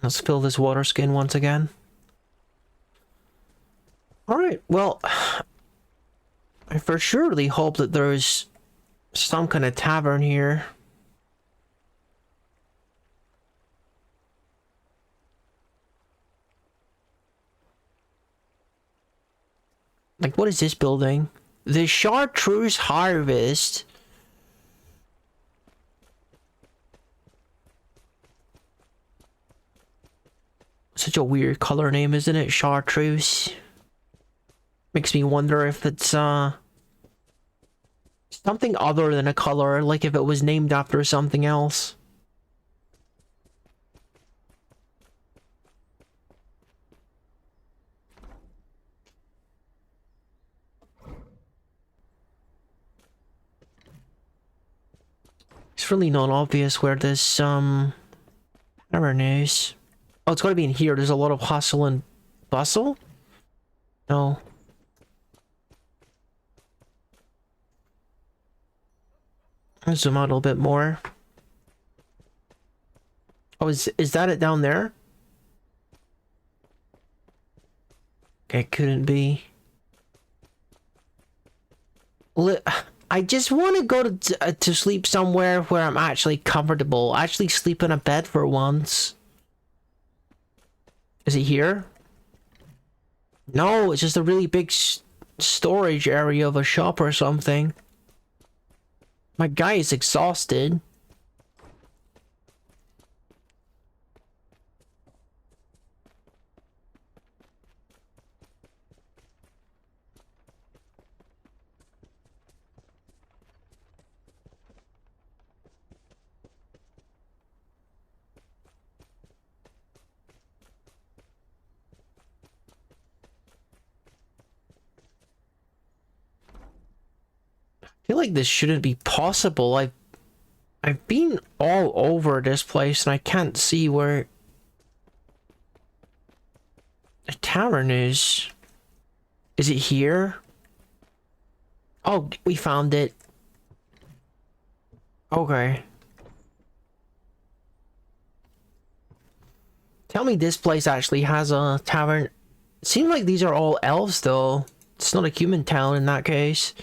Let's fill this water skin once again. Alright, well, I for surely hope that there's some kind of tavern here. Like, what is this building? The Chartreuse Harvest. Such a weird color name, isn't it? Chartreuse. Makes me wonder if it's, something other than a color, like if it was named after something else. It's really not obvious where this, tavern is. Oh, it's gotta be in here. There's a lot of hustle and bustle? No. Let's zoom out a little bit more. Oh, is that it down there? Okay, couldn't be. I just want to go to sleep somewhere where I'm actually comfortable. Actually sleep in a bed for once. Is it here? No, it's just a really big storage area of a shop or something. My guy is exhausted. I feel like this shouldn't be possible. I've been all over this place and I can't see where the tavern is. Is it here? Oh, we found it. Okay. Tell me this place actually has a tavern. It seems like these are all elves though. It's not a human town in that case.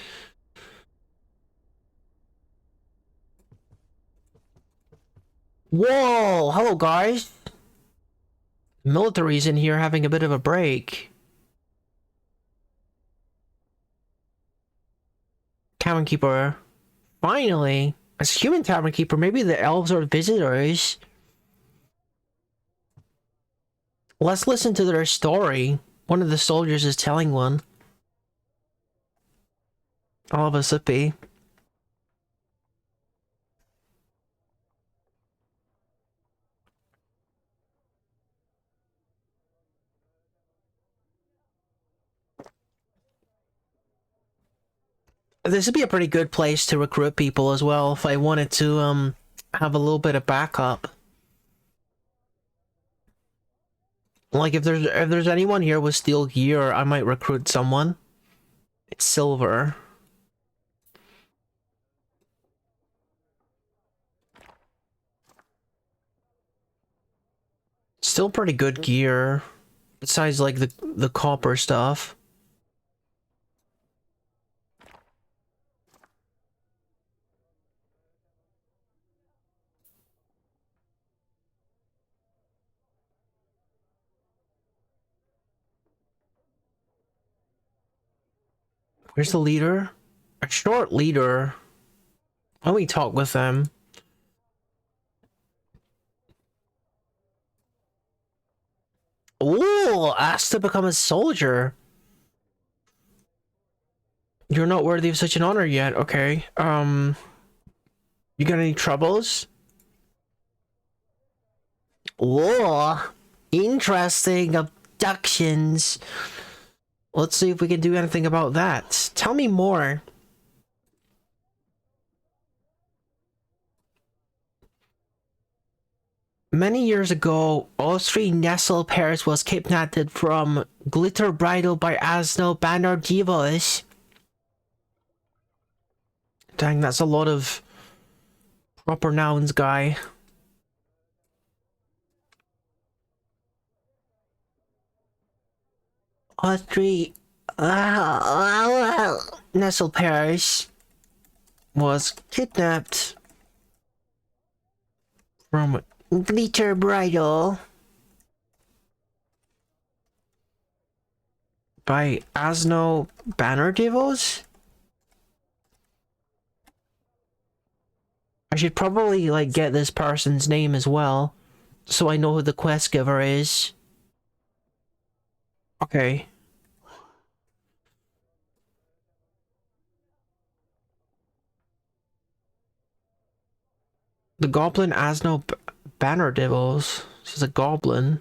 Whoa! Hello guys! Military's in here having a bit of a break. Tavern keeper. Finally! As human tavern keeper, maybe the elves are visitors. Let's listen to their story. One of the soldiers is telling one. All of a sippy. This would be a pretty good place to recruit people as well if I wanted to have a little bit of backup. Like if there's anyone here with steel gear, I might recruit someone. It's silver. Still pretty good gear. Besides like the copper stuff. Where's the leader? A short leader. Why don't we talk with them? Ooh, asked to become a soldier. You're not worthy of such an honor yet, okay. You got any troubles? Ooh, interesting abductions. Let's see if we can do anything about that. Tell me more. Many years ago, all three nestle pairs was kidnapped from Glitter Bridal by Asno Banner Divas. Dang, that's a lot of proper nouns, guy. All three nestle pairs was kidnapped from Glitter Bridal by Asno Banner Devils? I should probably, like, get this person's name as well, so I know who the quest giver is. Okay. The Goblin Asno Banner Devils. This is a goblin.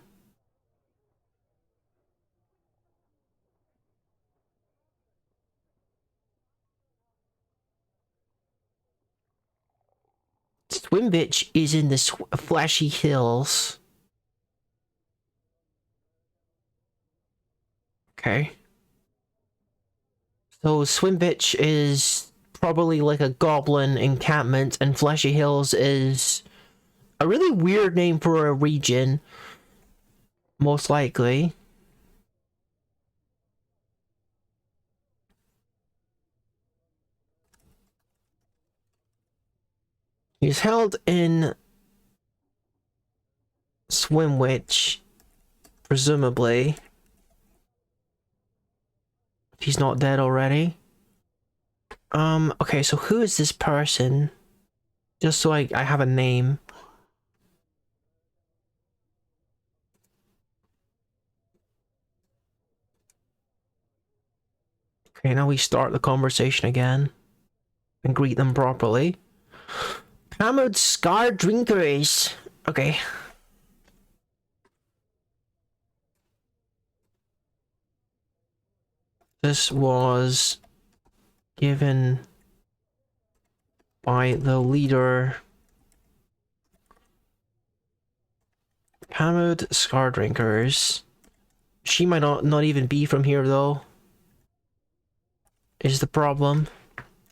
Swim Bitch is in the Flashy Hills. Okay. So Swim Bitch is probably like a goblin encampment, and Flashy Hills is a really weird name for a region. Most likely. He's held in Swim Witch, presumably. If he's not dead already. Okay, so who is this person? Just so I have a name. Okay, now we start the conversation again. And greet them properly. Hammered Scar Drinkers. Okay. This was given by the leader. Hammered Scar Drinkers. She might not even be from here though. Is the problem.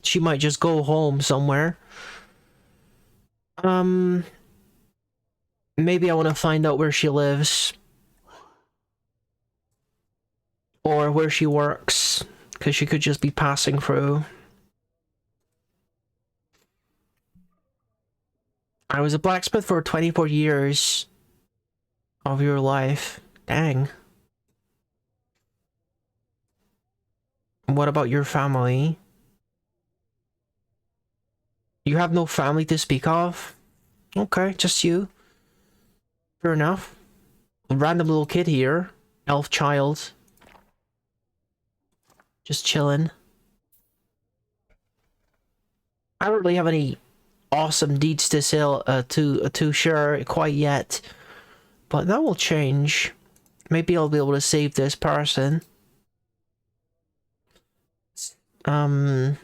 She might just go home somewhere. Maybe I want to find out where she lives. Or where she works. Because she could just be passing through. I was a blacksmith for 24 years of your life. Dang. What about your family? You have no family to speak of? Okay, just you. Fair enough. A random little kid here. Elf child. Just chilling. I don't really have any awesome deeds to sell to share quite yet. But that will change. Maybe I'll be able to save this person. The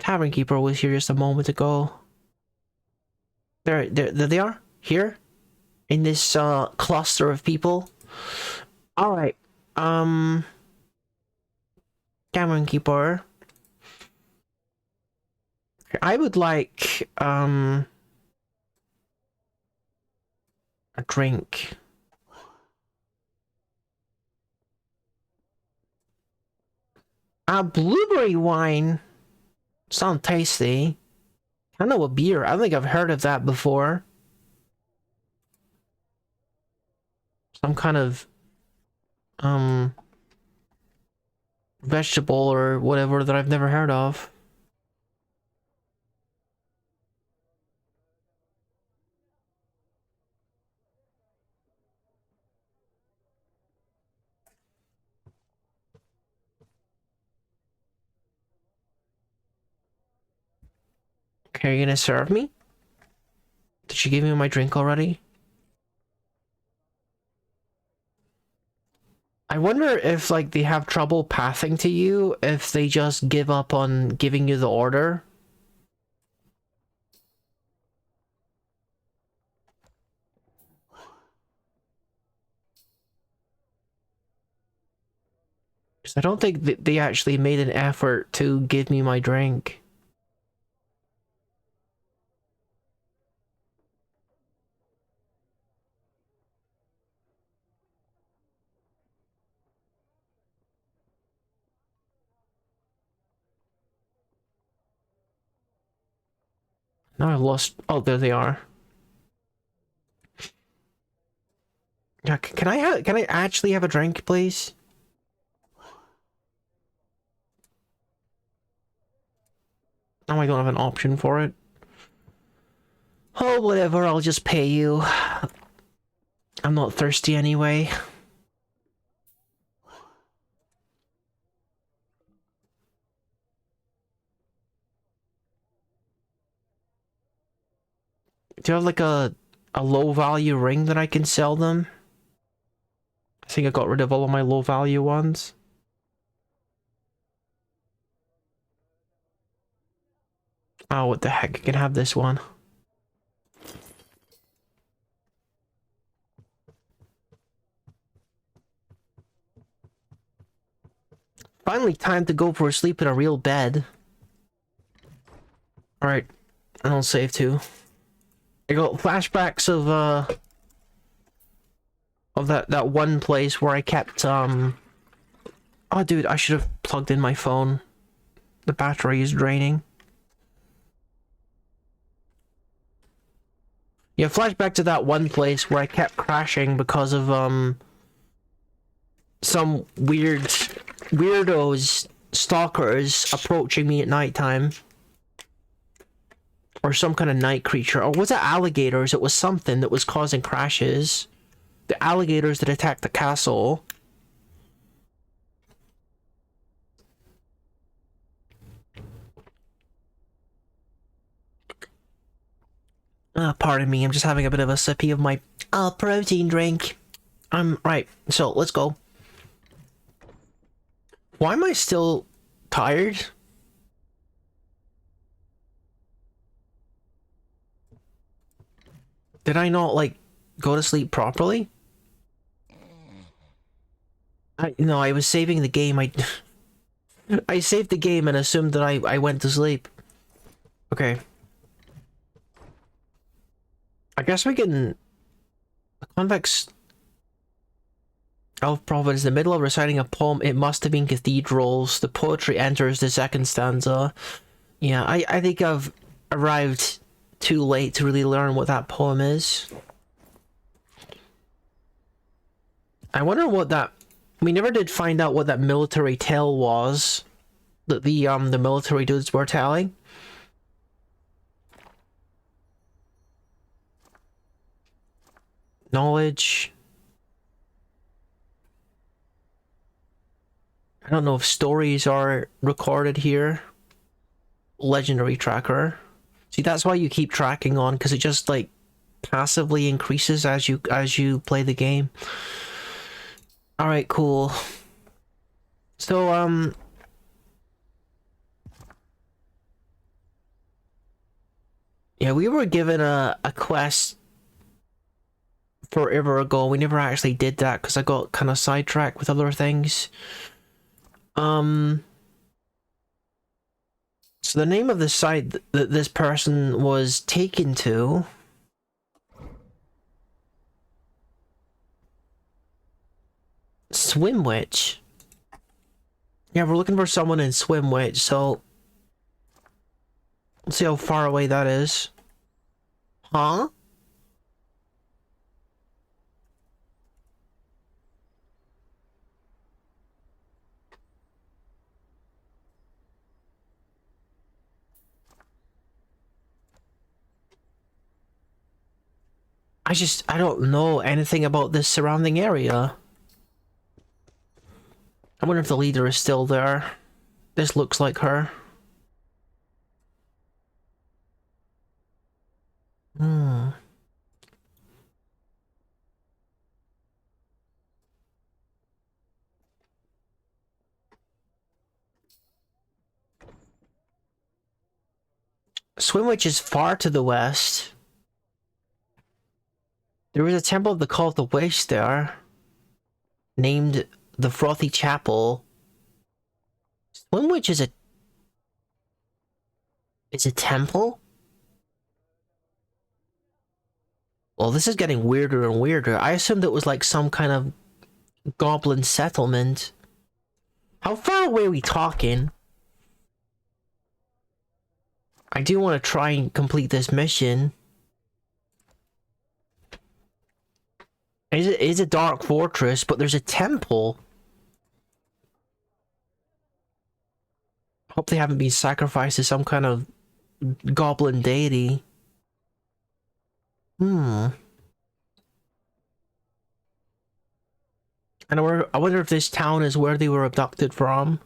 Tavern Keeper was here just a moment ago. There they are? Here? In this cluster of people? Alright. Tavern Keeper. I would like a drink. Blueberry wine. Sounds tasty. I know a beer. I don't think I've heard of that before. Some kind of vegetable or whatever that I've never heard of. Okay, are you gonna serve me? Did she give me my drink already? I wonder if, like, they have trouble pathing to you if they just give up on giving you the order. I don't think that they actually made an effort to give me my drink. Now I've lost... Oh, there they are. Yeah, can I actually have a drink, please? Oh, I don't have an option for it. Oh, whatever, I'll just pay you. I'm not thirsty anyway. Do you have like a low value ring that I can sell them? I think I got rid of all of my low value ones. Oh, what the heck, I can have this one. Finally time to go for a sleep in a real bed. Alright, and I'll save too. I got flashbacks of that one place where I kept oh dude, I should have plugged in my phone. The battery is draining. Yeah, flashback to that one place where I kept crashing because of some weirdos, stalkers approaching me at nighttime. Or some kind of night creature. Or was it alligators? It was something that was causing crashes. The alligators that attacked the castle. Pardon me, I'm just having a bit of a sippy of my protein drink. Right, so let's go. Why am I still tired? Did I not, like, go to sleep properly? No, I was saving the game. I saved the game and assumed that I went to sleep. Okay. I guess we can... The convex... Elf prophet is in the middle of reciting a poem. It must have been cathedrals. The poetry enters the second stanza. Yeah, I think I've arrived too late to really learn what that poem is. I wonder what that... We never did find out what that military tale was that the military dudes were telling. Knowledge. I don't know if stories are recorded here. Legendary tracker. See, that's why you keep tracking on, because it just like passively increases as you play the game. All right, cool. So yeah, we were given a quest forever ago. We never actually did that because I got kind of sidetracked with other things. So the name of the site that this person was taken to Swimwich. Yeah, we're looking for someone in Swimwich, so let's see how far away that is. Huh? I don't know anything about this surrounding area. I wonder if the leader is still there. This looks like her. Hmm. Swimwich is far to the west. There is a temple of the Call of the Wish there, named the Frothy Chapel. Swimwich is a temple? Well, this is getting weirder and weirder. I assumed it was like some kind of goblin settlement. How far away are we talking? I do want to try and complete this mission. It is a dark fortress, but there's a temple. Hope they haven't been sacrificed to some kind of goblin deity. And I wonder if this town is where they were abducted from.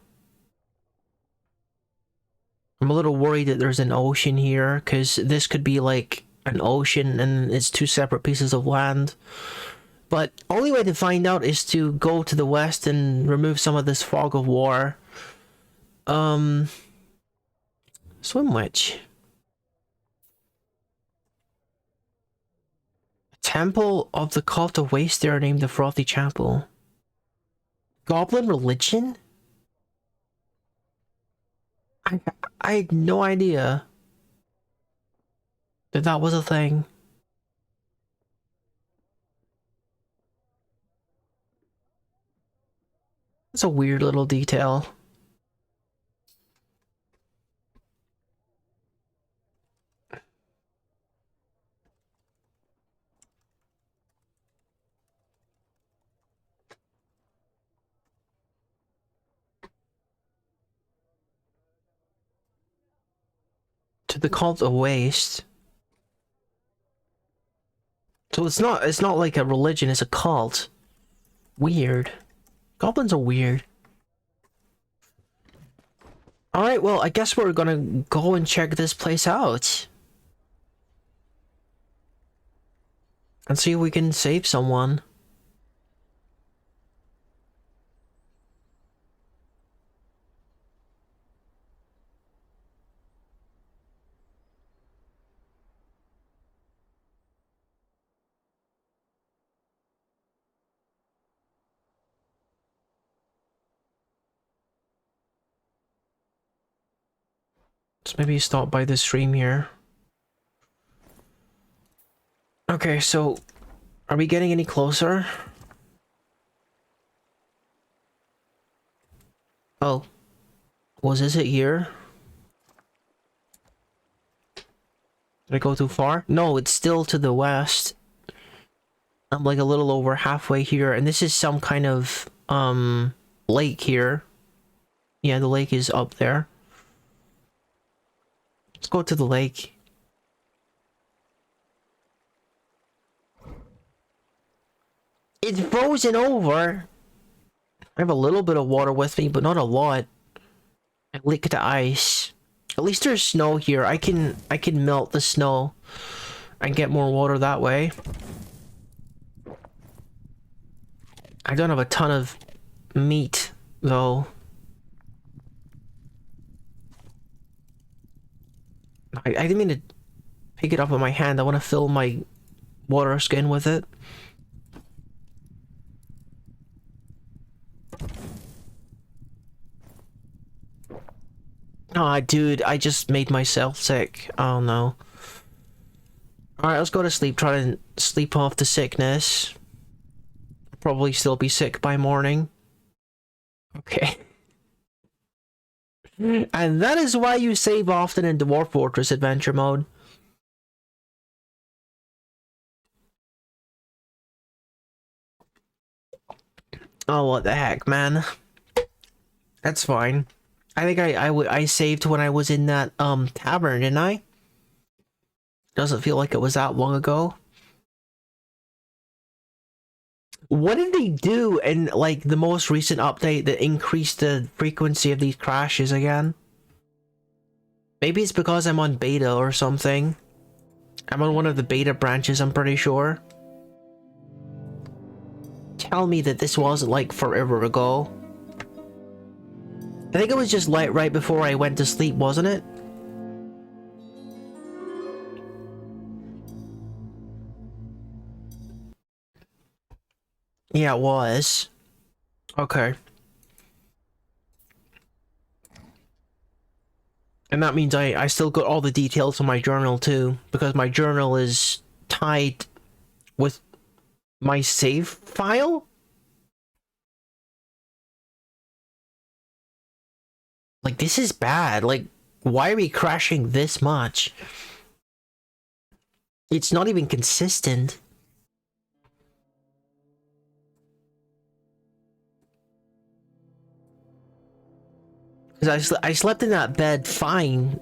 I'm a little worried that there's an ocean here, because this could be like an ocean and it's two separate pieces of land. But only way to find out is to go to the west and remove some of this fog of war. Swimwich. Temple of the Cult of Waster named the Frothy Chapel. Goblin religion? I had no idea that that was a thing. It's a weird little detail. To the Cult of Waste. So it's not like a religion, it's a cult. Weird. Goblins are weird. Alright, well, I guess we're gonna go and check this place out. And see if we can save someone. Let's maybe stop by the stream here. Okay, so are we getting any closer? Oh. Is it here? Did I go too far? No, it's still to the west. I'm like a little over halfway here, and this is some kind of lake here. Yeah, the lake is up there. Let's go to the lake. It's frozen over. I have a little bit of water with me, but not a lot. I licked the ice. At least there's snow here. I can melt the snow and get more water that way. I don't have a ton of meat though. I didn't mean to pick it up with my hand. I want to fill my water skin with it. Aw, dude, I just made myself sick. Oh no. Alright, let's go to sleep. Try to sleep off the sickness. Probably still be sick by morning. Okay. And that is why you save often in Dwarf Fortress adventure mode. Oh, what the heck, man. That's fine. I think I saved when I was in that tavern, didn't I? Doesn't feel like it was that long ago. What did they do in like the most recent update that increased the frequency of these crashes again? Maybe it's because I'm on beta or something. I'm on one of the beta branches, I'm pretty sure. Tell me that this wasn't like forever ago. I think it was just like right before I went to sleep, wasn't it? Yeah, it was. Okay. And that means I still got all the details on my journal too, because my journal is tied with my save file? Like, this is bad. Like, why are we crashing this much? It's not even consistent. Because I slept in that bed fine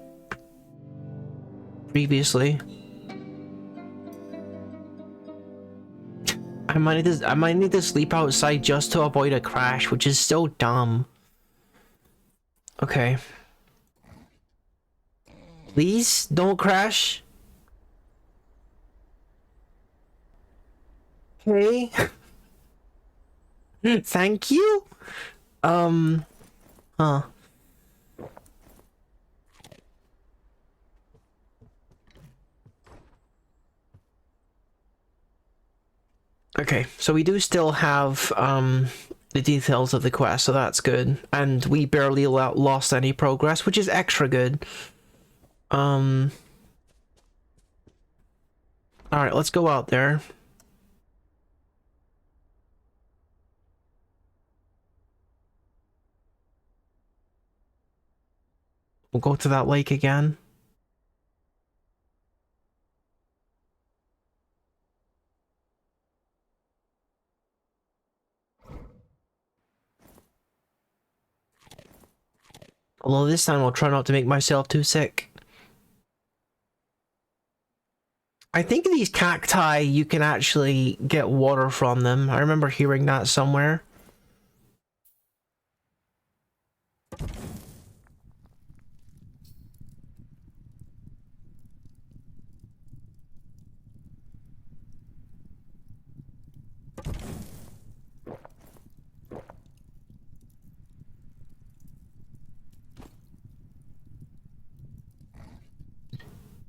previously. I might need to sleep outside just to avoid a crash, which is so dumb. Okay. Please don't crash. Okay. Thank you. Huh. Okay, so we do still have the details of the quest, so that's good. And we barely lost any progress, which is extra good. Alright, let's go out there. We'll go to that lake again. Although this time I'll try not to make myself too sick. I think these cacti, you can actually get water from them. I remember hearing that somewhere.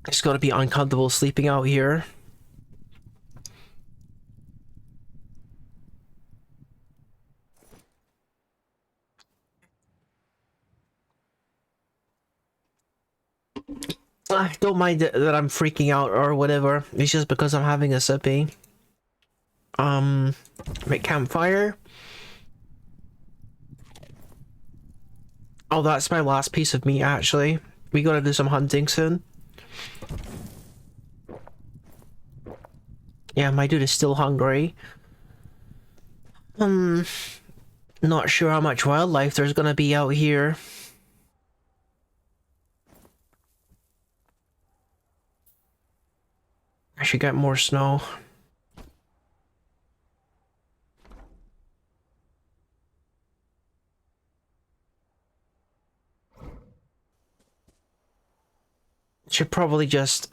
It's gotta be uncomfortable sleeping out here. I don't mind that I'm freaking out or whatever. It's just because I'm having a sippy. Make campfire. Oh, that's my last piece of meat, actually. We gotta do some hunting soon. Yeah, my dude is still hungry. Not sure how much wildlife there's gonna be out here. I should get more snow. Should probably just,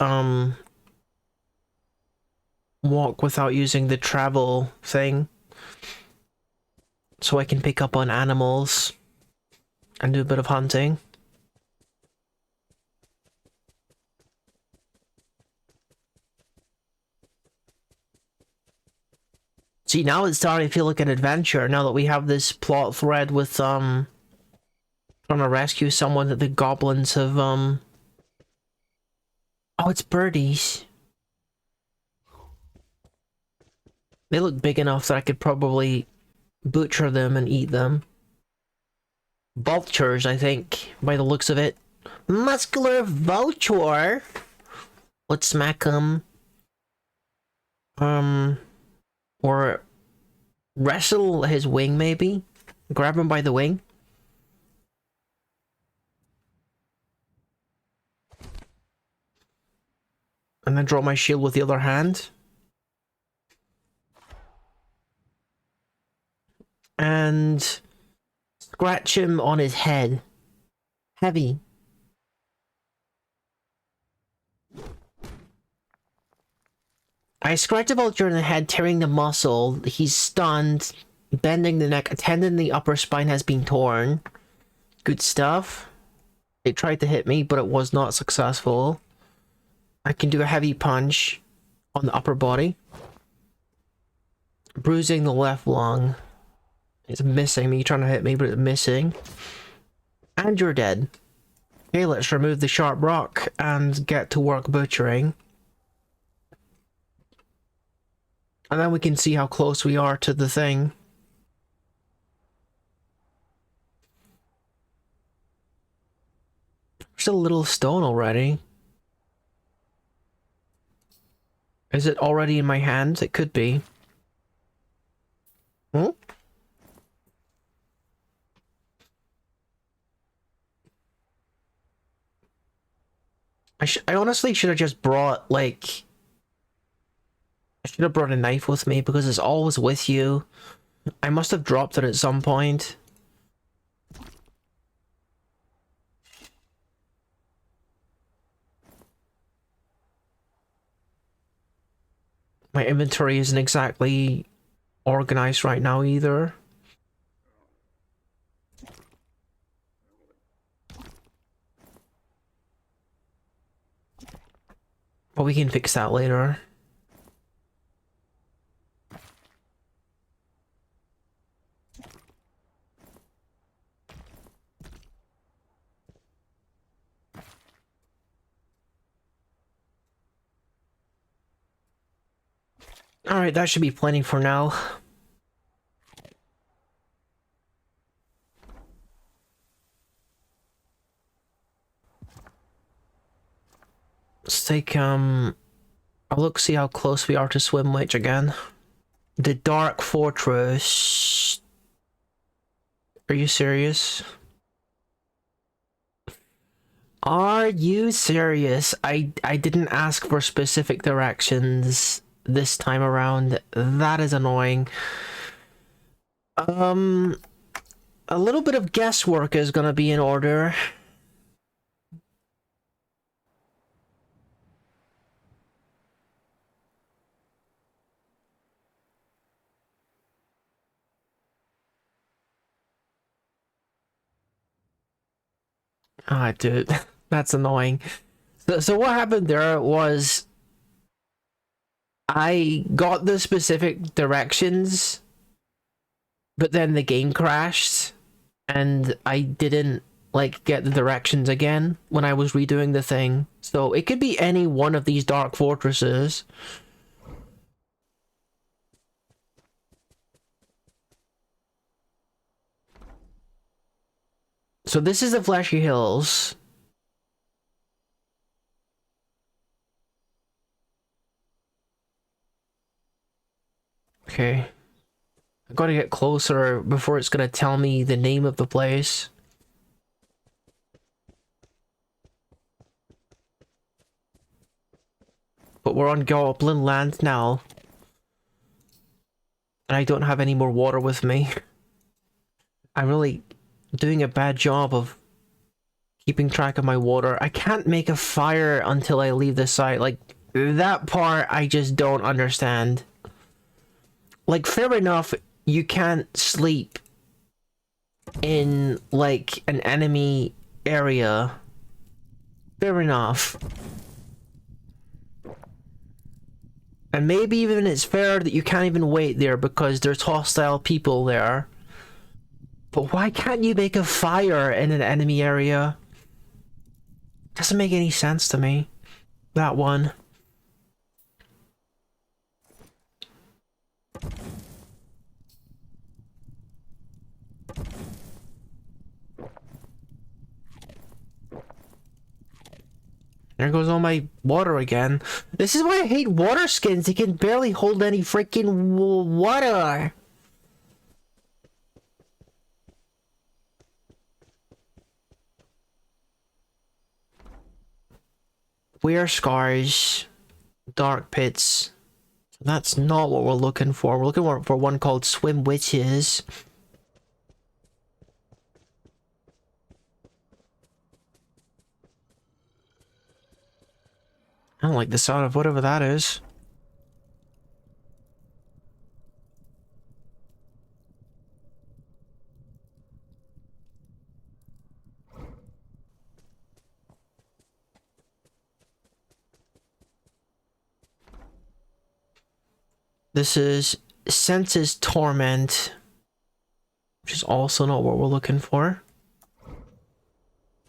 walk without using the travel thing. So I can pick up on animals and do a bit of hunting. See, now it's starting to feel like an adventure, now that we have this plot thread with, trying to rescue someone that the goblins have, Oh, it's birdies. They look big enough that I could probably butcher them and eat them. Vultures, I think, by the looks of it. Muscular vulture! Let's smack him. Or wrestle his wing, maybe? Grab him by the wing? And then draw my shield with the other hand. And scratch him on his head. Heavy. I scratch a vulture in the head, tearing the muscle. He's stunned, bending the neck. A tendon in the upper spine has been torn. Good stuff. They tried to hit me, but it was not successful. I can do a heavy punch on the upper body. Bruising the left lung. It's missing me, trying to hit me, but it's missing. And you're dead. Okay, let's remove the sharp rock and get to work butchering. And then we can see how close we are to the thing. There's a little stone already. Is it already in my hands? It could be. Hmm? I honestly should have just brought, like... I should have brought a knife with me because it's always with you. I must have dropped it at some point. My inventory isn't exactly organized right now either. But we can fix that later. Alright, that should be plenty for now. Let's take, I'll look, see how close we are to Swim Witch again. The Dwarf Fortress. Are you serious? Are you serious? I didn't ask for specific directions this time around. That is annoying. A little bit of guesswork is gonna be in order. Ah, dude, that's annoying. So what happened there was I got the specific directions, but then the game crashed, and I didn't, like, get the directions again when I was redoing the thing. So it could be any one of these dark fortresses. So this is the Fleshy Hills. Okay. I gotta get closer before it's gonna tell me the name of the place. But we're on Goblin Land now. And I don't have any more water with me. I'm really doing a bad job of keeping track of my water. I can't make a fire until I leave the site. Like, that part I just don't understand. Like, fair enough, you can't sleep in, like, an enemy area. Fair enough. And maybe even it's fair that you can't even wait there because there's hostile people there. But why can't you make a fire in an enemy area? Doesn't make any sense to me. That one. There goes all my water again. This is why I hate water skins. They can barely hold any freaking water. Wear scars. Dark pits. That's not what we're looking for. We're looking for one called Swim Witches. I don't like the sound of whatever that is. This is Senses Torment, which is also not what we're looking for.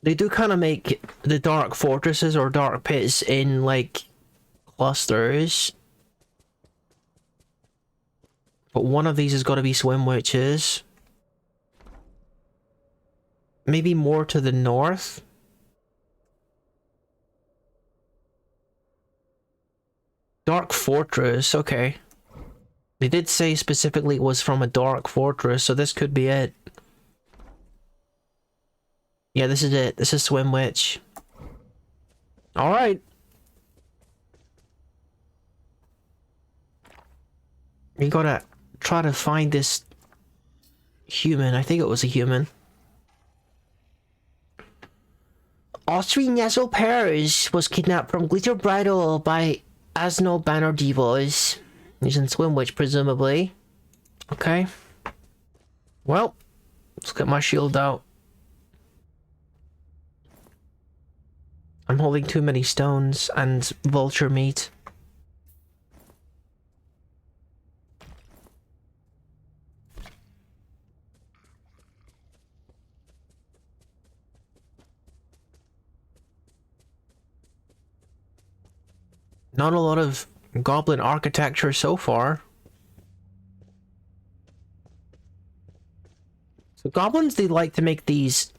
They do kind of make the dark fortresses or dark pits in like clusters. But one of these has got to be swim witches. Maybe more to the north. Dark fortress, okay. They did say specifically it was from a dark fortress, so this could be it. Yeah, this is it. This is swim witch. Alright. We gotta try to find this human. I think it was a human. Austrian Nestle Paris was kidnapped from Glitter Bridal by Asno Banner Divas. Using swim witch, presumably. Okay. Well, let's get my shield out. I'm holding too many stones and vulture meat. Not a lot of goblin architecture so far. So goblins, they like to make these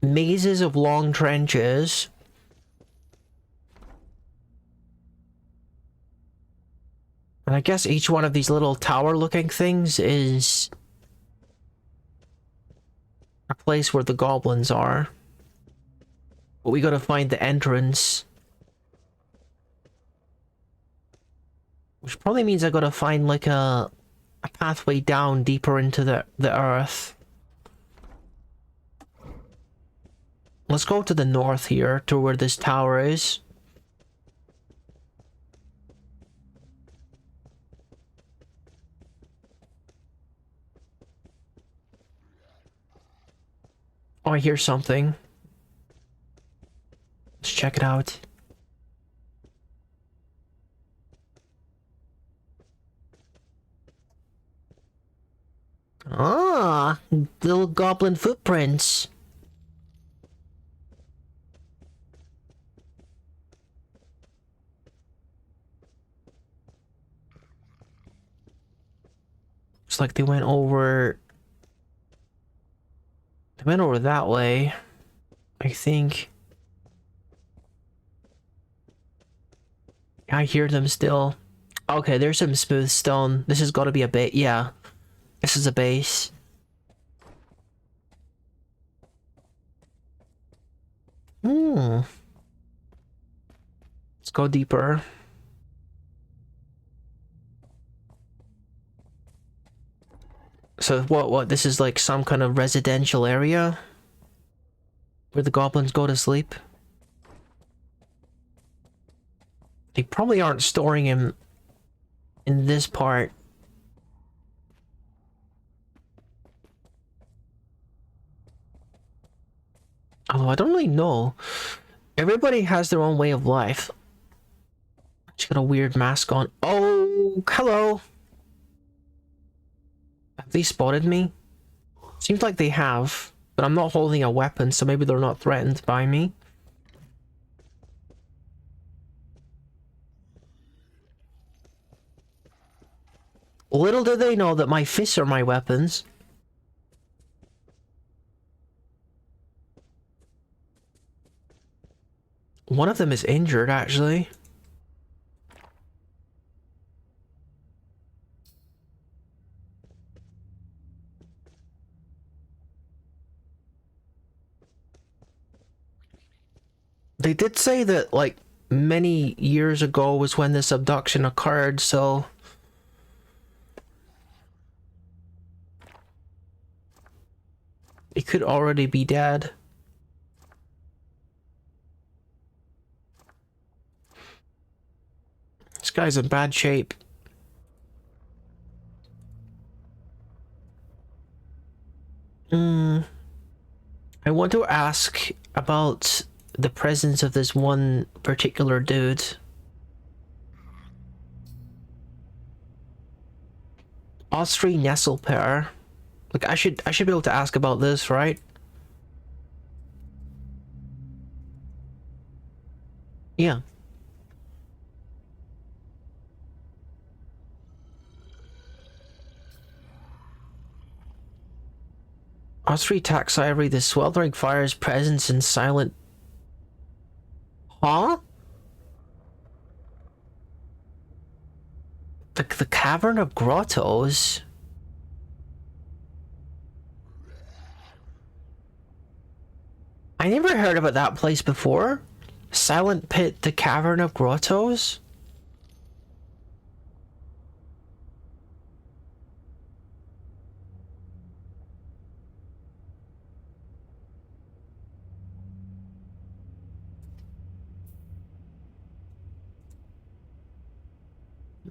mazes of long trenches. And I guess each one of these little tower-looking things is a place where the goblins are. But we gotta find the entrance. Which probably means I gotta find like a pathway down deeper into the earth. Let's go to the north here, to where this tower is. Oh, I hear something. Let's check it out. Ah, little goblin footprints. Looks like they went over... They went over that way, I think. I hear them still. Okay, there's some smooth stone. This has got to be a base. Yeah, this is a base. Let's go deeper. So what, this is like some kind of residential area? Where the goblins go to sleep? They probably aren't storing him in this part. Although I don't really know. Everybody has their own way of life. She's got a weird mask on. Oh, hello! Have they spotted me? Seems like they have, but I'm not holding a weapon, so maybe they're not threatened by me. Little do they know that my fists are my weapons. One of them is injured, actually. They did say that, like, many years ago was when this abduction occurred, so... He could already be dead. This guy's in bad shape. I want to ask about the presence of this one particular dude. Austrian Nestle pair. Like I should be able to ask about this, right? Yeah. Osprey Taxiry, the sweltering fire's presence in silent... Huh? The Cavern of Grottos? I never heard about that place before. Silent Pit, the Cavern of Grottos?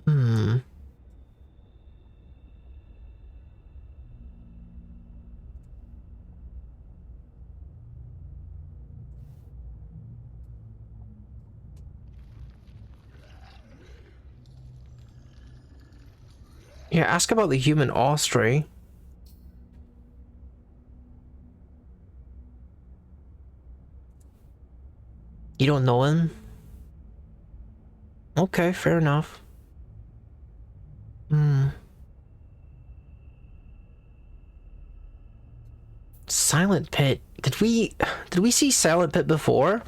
Hmm. Yeah, ask about the human osprey. You don't know him? Okay, fair enough. Hmm. Silent Pit. Did we see Silent Pit before?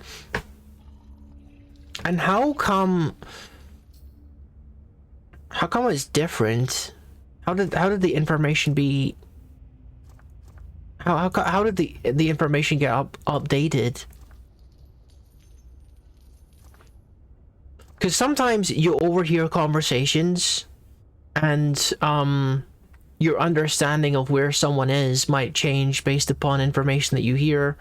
And how come it's different? How did the information be how did the information get updated? Because sometimes you overhear conversations and your understanding of where someone is might change based upon information that you hear.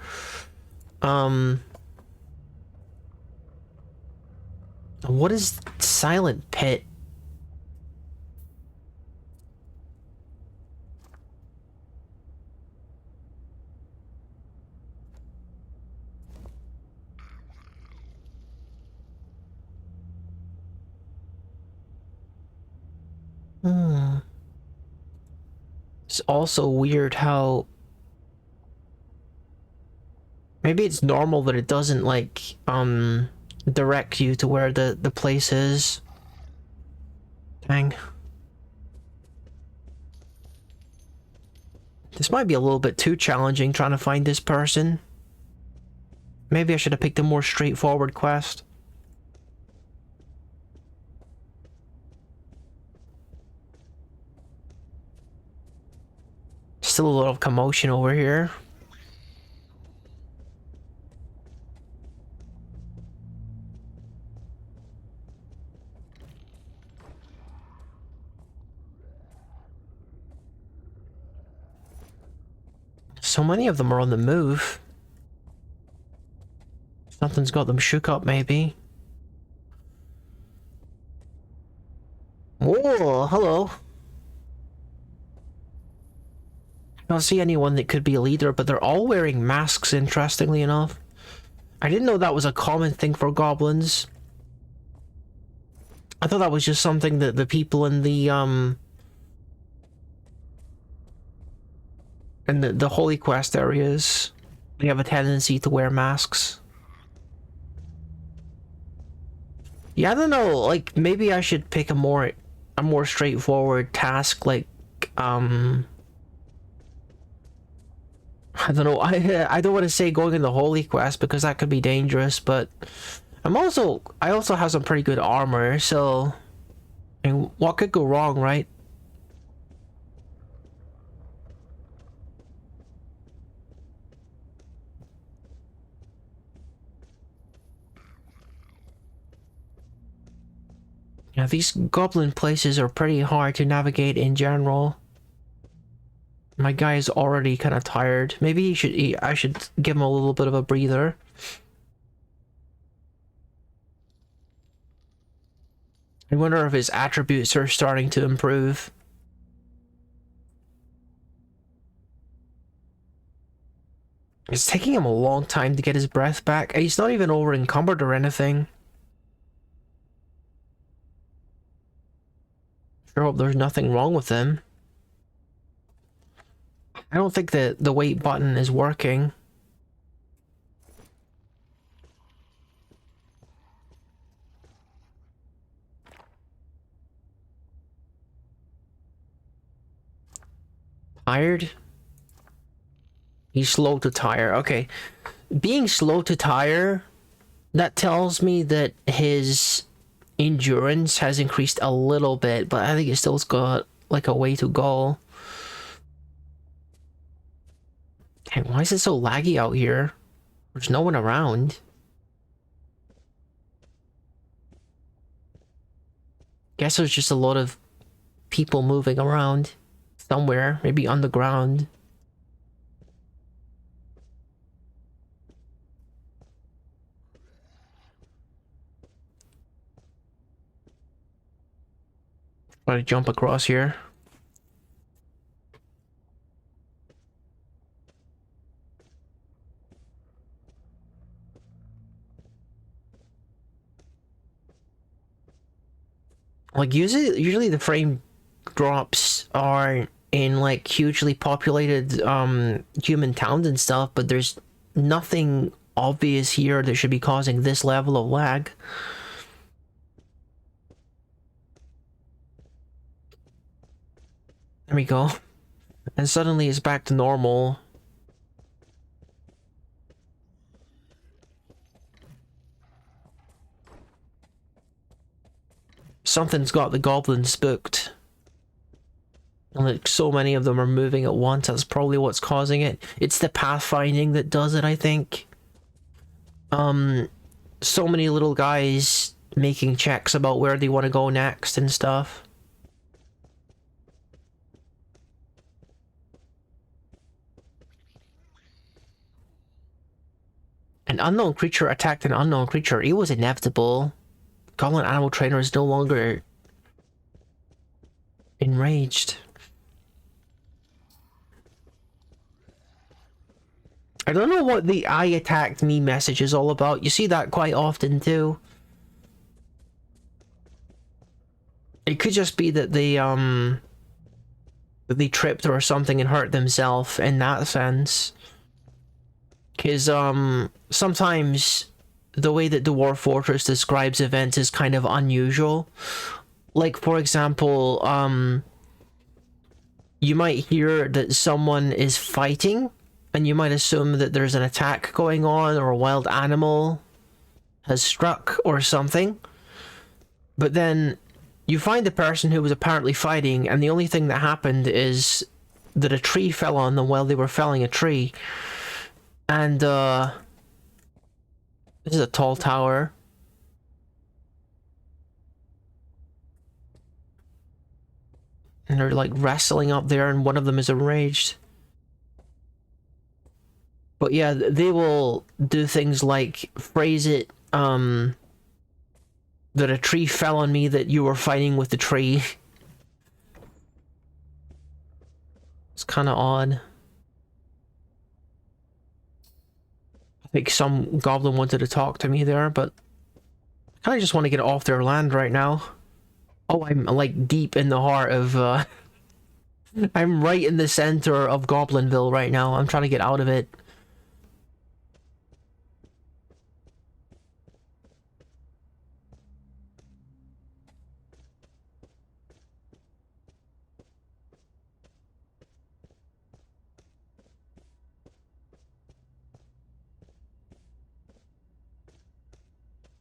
What is Silent Pit? Hmm. It's also weird how maybe it's normal that it doesn't like direct you to where the place is. Dang. This might be a little bit too challenging trying to find this person. Maybe I should have picked a more straightforward quest. Still a lot of commotion over here. So many of them are on the move. Something's got them shook up, maybe. Whoa, hello. I don't see anyone that could be a leader, but they're all wearing masks, interestingly enough. I didn't know that was a common thing for goblins. I thought that was just something that the people in the Holy Quest areas, they have a tendency to wear masks. Yeah, I don't know, like, maybe I should pick a more straightforward task, like, I don't know, I don't want to say going in the Holy Quest because that could be dangerous, but I also have some pretty good armor, so, I mean, what could go wrong, right? Yeah, these goblin places are pretty hard to navigate in general. My guy is already kind of tired. Maybe he should eat. I should give him a little bit of a breather. I wonder if his attributes are starting to improve. It's taking him a long time to get his breath back. He's not even over encumbered or anything. Sure hope there's nothing wrong with him. I don't think that the wait button is working. Tired? He's slow to tire. Okay. Being slow to tire, that tells me that his endurance has increased a little bit, but I think it still's got like a way to go. Hey, why is it so laggy out here? There's no one around. Guess there's just a lot of people moving around somewhere, maybe underground. Try to jump across here. Like usually the frame drops are in like hugely populated human towns and stuff, but there's nothing obvious here that should be causing this level of lag. There we go. And suddenly it's back to normal. Something's got the goblins spooked. And like so many of them are moving at once, that's probably what's causing it. It's the pathfinding that does it, I think. So many little guys making checks about where they want to go next and stuff. An unknown creature attacked an unknown creature. It was inevitable. Goblin Animal Trainer is no longer enraged. I don't know what the "I attacked me" message is all about. You see that quite often too. It could just be that they tripped or something and hurt themselves in that sense. Because sometimes the way that Dwarf Fortress describes events is kind of unusual. Like, for example, you might hear that someone is fighting, and you might assume that there's an attack going on, or a wild animal has struck, or something. But then you find the person who was apparently fighting, and the only thing that happened is that a tree fell on them while they were felling a tree. And, this is a tall tower. And they're like wrestling up there, and one of them is enraged. But yeah, they will do things like phrase it, that a tree fell on me, that you were fighting with the tree. It's kind of odd. I think some goblin wanted to talk to me there, but I kind of just want to get off their land right now. Oh, I'm like deep in the heart of, I'm right in the center of Goblinville right now. I'm trying to get out of it.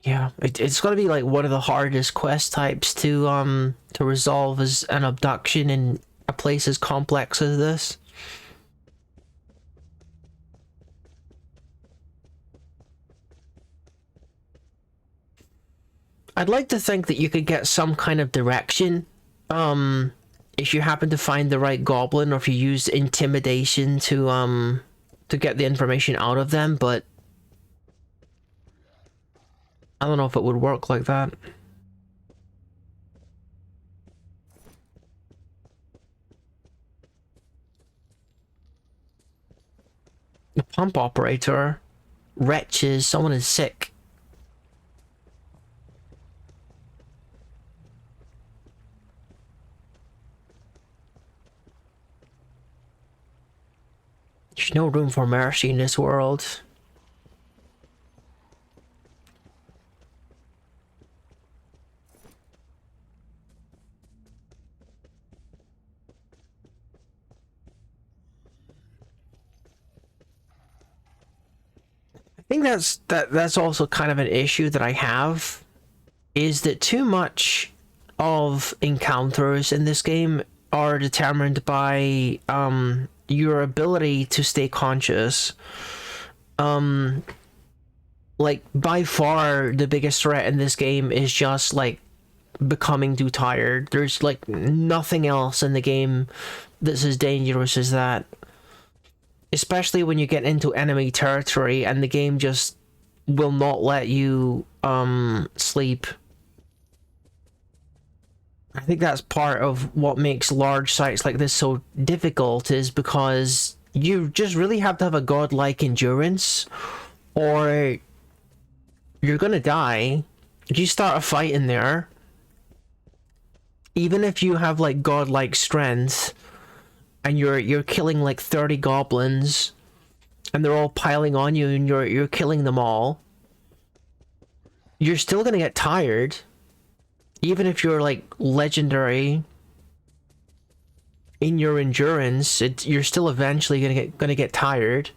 Yeah, it's gonna be like one of the hardest quest types to resolve as an abduction in a place as complex as this. I'd like to think that you could get some kind of direction, if you happen to find the right goblin, or if you use intimidation to get the information out of them, but I don't know if it would work like that. The pump operator. Wretches, someone is sick. There's no room for mercy in this world. think that's also kind of an issue that I have, is that too much of encounters in this game are determined by your ability to stay conscious. Like by far the biggest threat in this game is just like becoming too tired. There's like nothing else in the game that's as dangerous as that. Especially when you get into enemy territory and the game just will not let you sleep. I think that's part of what makes large sites like this so difficult, is because you just really have to have a godlike endurance, or you're gonna die. If you start a fight in there, even if you have like godlike strength and you're killing like 30 goblins and they're all piling on you and you're killing them all, you're still gonna get tired. Even if you're like legendary in your endurance, you're still eventually gonna get tired.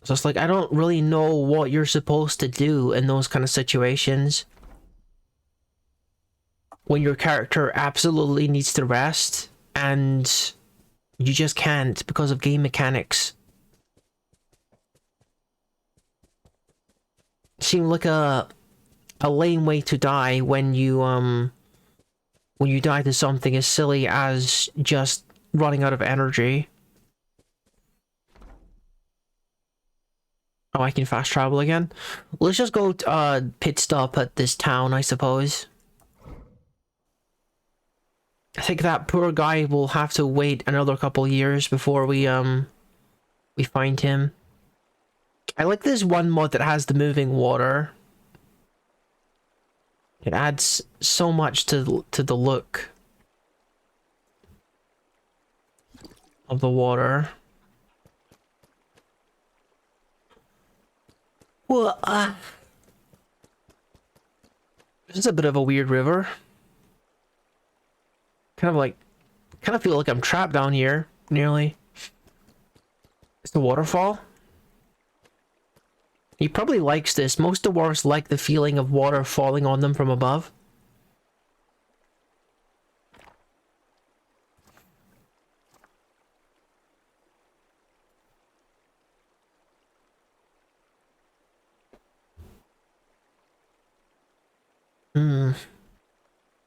So it's like, I don't really know what you're supposed to do in those kind of situations when your character absolutely needs to rest and you just can't because of game mechanics. Seemed like a lame way to die when you die to something as silly as just running out of energy. Oh, I can fast travel again? Let's just go pit stop at this town, I suppose. I think that poor guy will have to wait another couple years before we find him. I like this one mod that has the moving water. It adds so much to the look of the water. Well, this is a bit of a weird river. Kind of feel like I'm trapped down here, nearly. It's the waterfall. He probably likes this. Most dwarves like the feeling of water falling on them from above.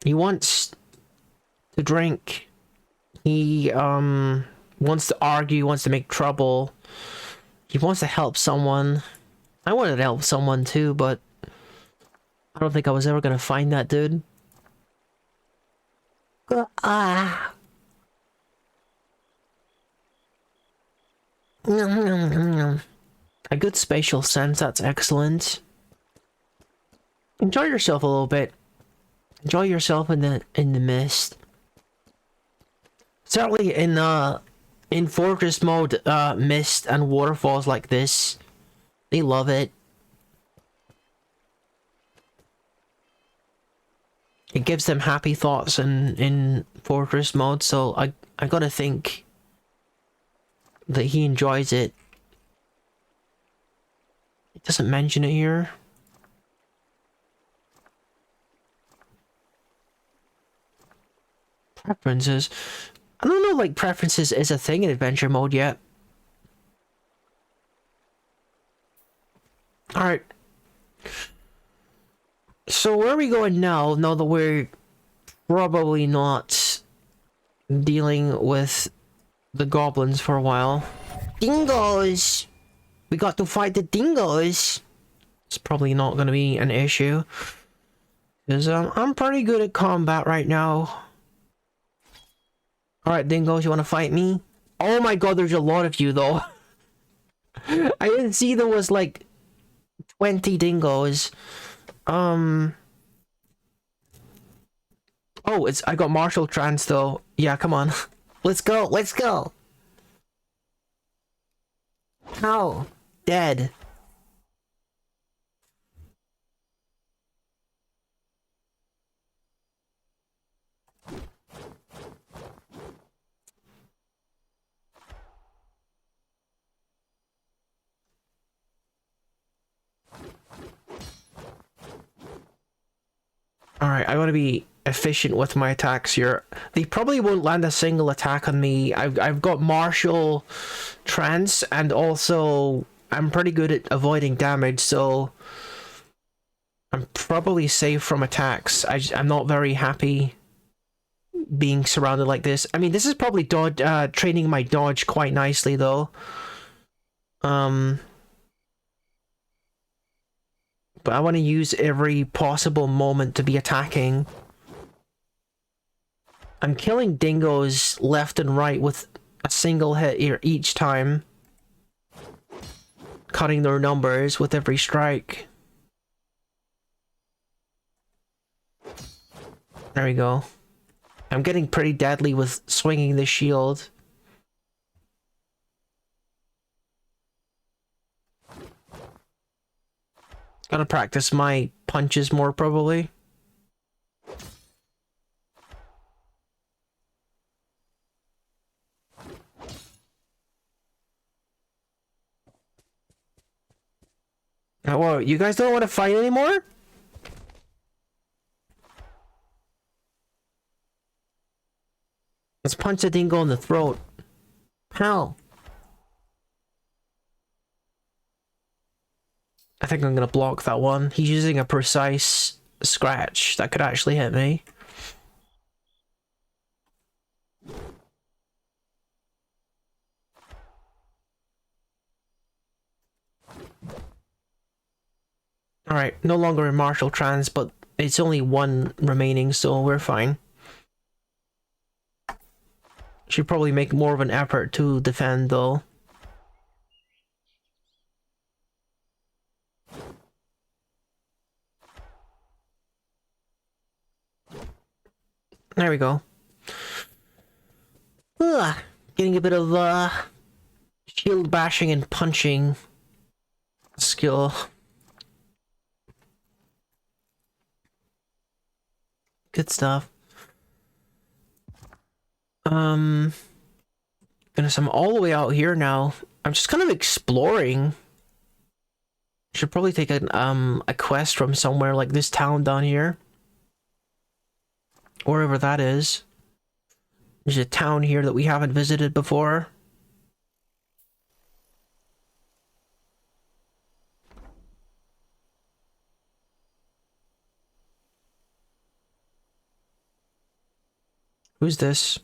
He wants to drink. He wants to argue, wants to make trouble. He wants to help someone. I wanted to help someone too, but I don't think I was ever gonna find that dude. A good spatial sense, that's excellent. Enjoy yourself a little bit. Enjoy yourself in the mist. Certainly in Fortress mode, mist and waterfalls like this, they love it. It gives them happy thoughts in Fortress mode, so I gotta think that he enjoys it. It doesn't mention it here. Preferences. I don't know, like, preferences is a thing in adventure mode yet. Alright. So where are we going now that we're probably not dealing with the goblins for a while? Dingoes! We got to fight the dingoes! It's probably not gonna be an issue. Because I'm pretty good at combat right now. Alright, dingoes, you wanna fight me? Oh my god, there's a lot of you though. I didn't see there was like 20 dingoes. Oh, I got martial trance though. Yeah, come on. Let's go, let's go. How? Dead. Alright, I want to be efficient with my attacks here. They probably won't land a single attack on me. I've got martial trance, and also I'm pretty good at avoiding damage, so I'm probably safe from attacks. I'm not very happy being surrounded like this. I mean, this is probably training my dodge quite nicely, though. But I want to use every possible moment to be attacking. I'm killing dingoes left and right with a single hit here each time. Cutting their numbers with every strike. There we go. I'm getting pretty deadly with swinging the shield. Gotta practice my punches more, probably. Whoa, you guys don't want to fight anymore? Let's punch the dingo in the throat. How? I think I'm gonna block that one. He's using a precise scratch that could actually hit me. Alright, no longer in martial trance, but it's only one remaining, so we're fine. Should probably make more of an effort to defend, though. There we go. Ugh, getting a bit of shield bashing and punching skill. Good stuff. Goodness, I'm all the way out here now. I'm just kind of exploring. Should probably take a quest from somewhere like this town down here. Wherever that is. There's a town here that we haven't visited before. Who's this?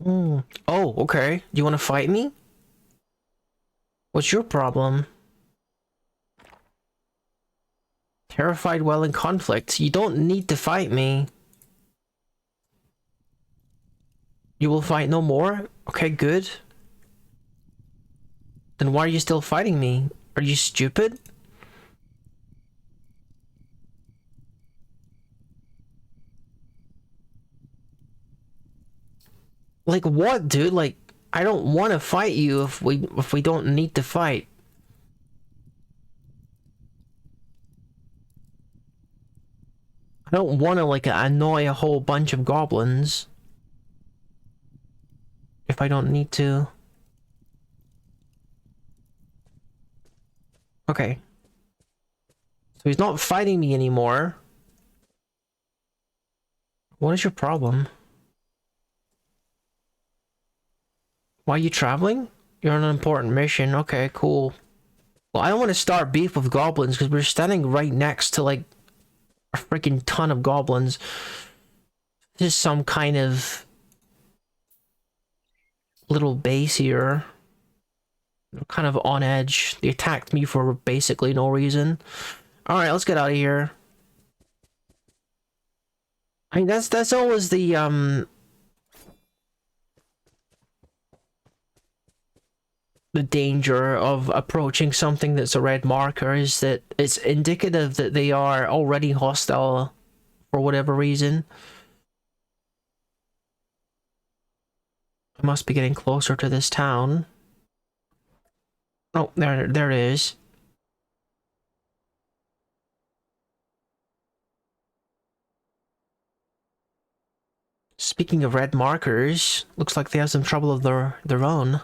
Oh, okay. Do you want to fight me? What's your problem? Terrified while in conflict. You don't need to fight me. You will fight no more? Okay, good. Then why are you still fighting me? Are you stupid? Like what, dude? Like, I don't want to fight you if we don't need to fight. I don't want to like annoy a whole bunch of goblins if I don't need to. Okay. So he's not fighting me anymore. What is your problem? Why are you traveling? You're on an important mission. Okay, cool. Well, I don't want to start beef with goblins because we're standing right next to like a freaking ton of goblins. This is some kind of little base here. They're kind of on edge. They attacked me for basically no reason. Alright, let's get out of here. I mean, that's always the danger of approaching something that's a red marker, is that it's indicative that they are already hostile for whatever reason. I must be getting closer to this town. Oh, there it is. Speaking of red markers, looks like they have some trouble of their own.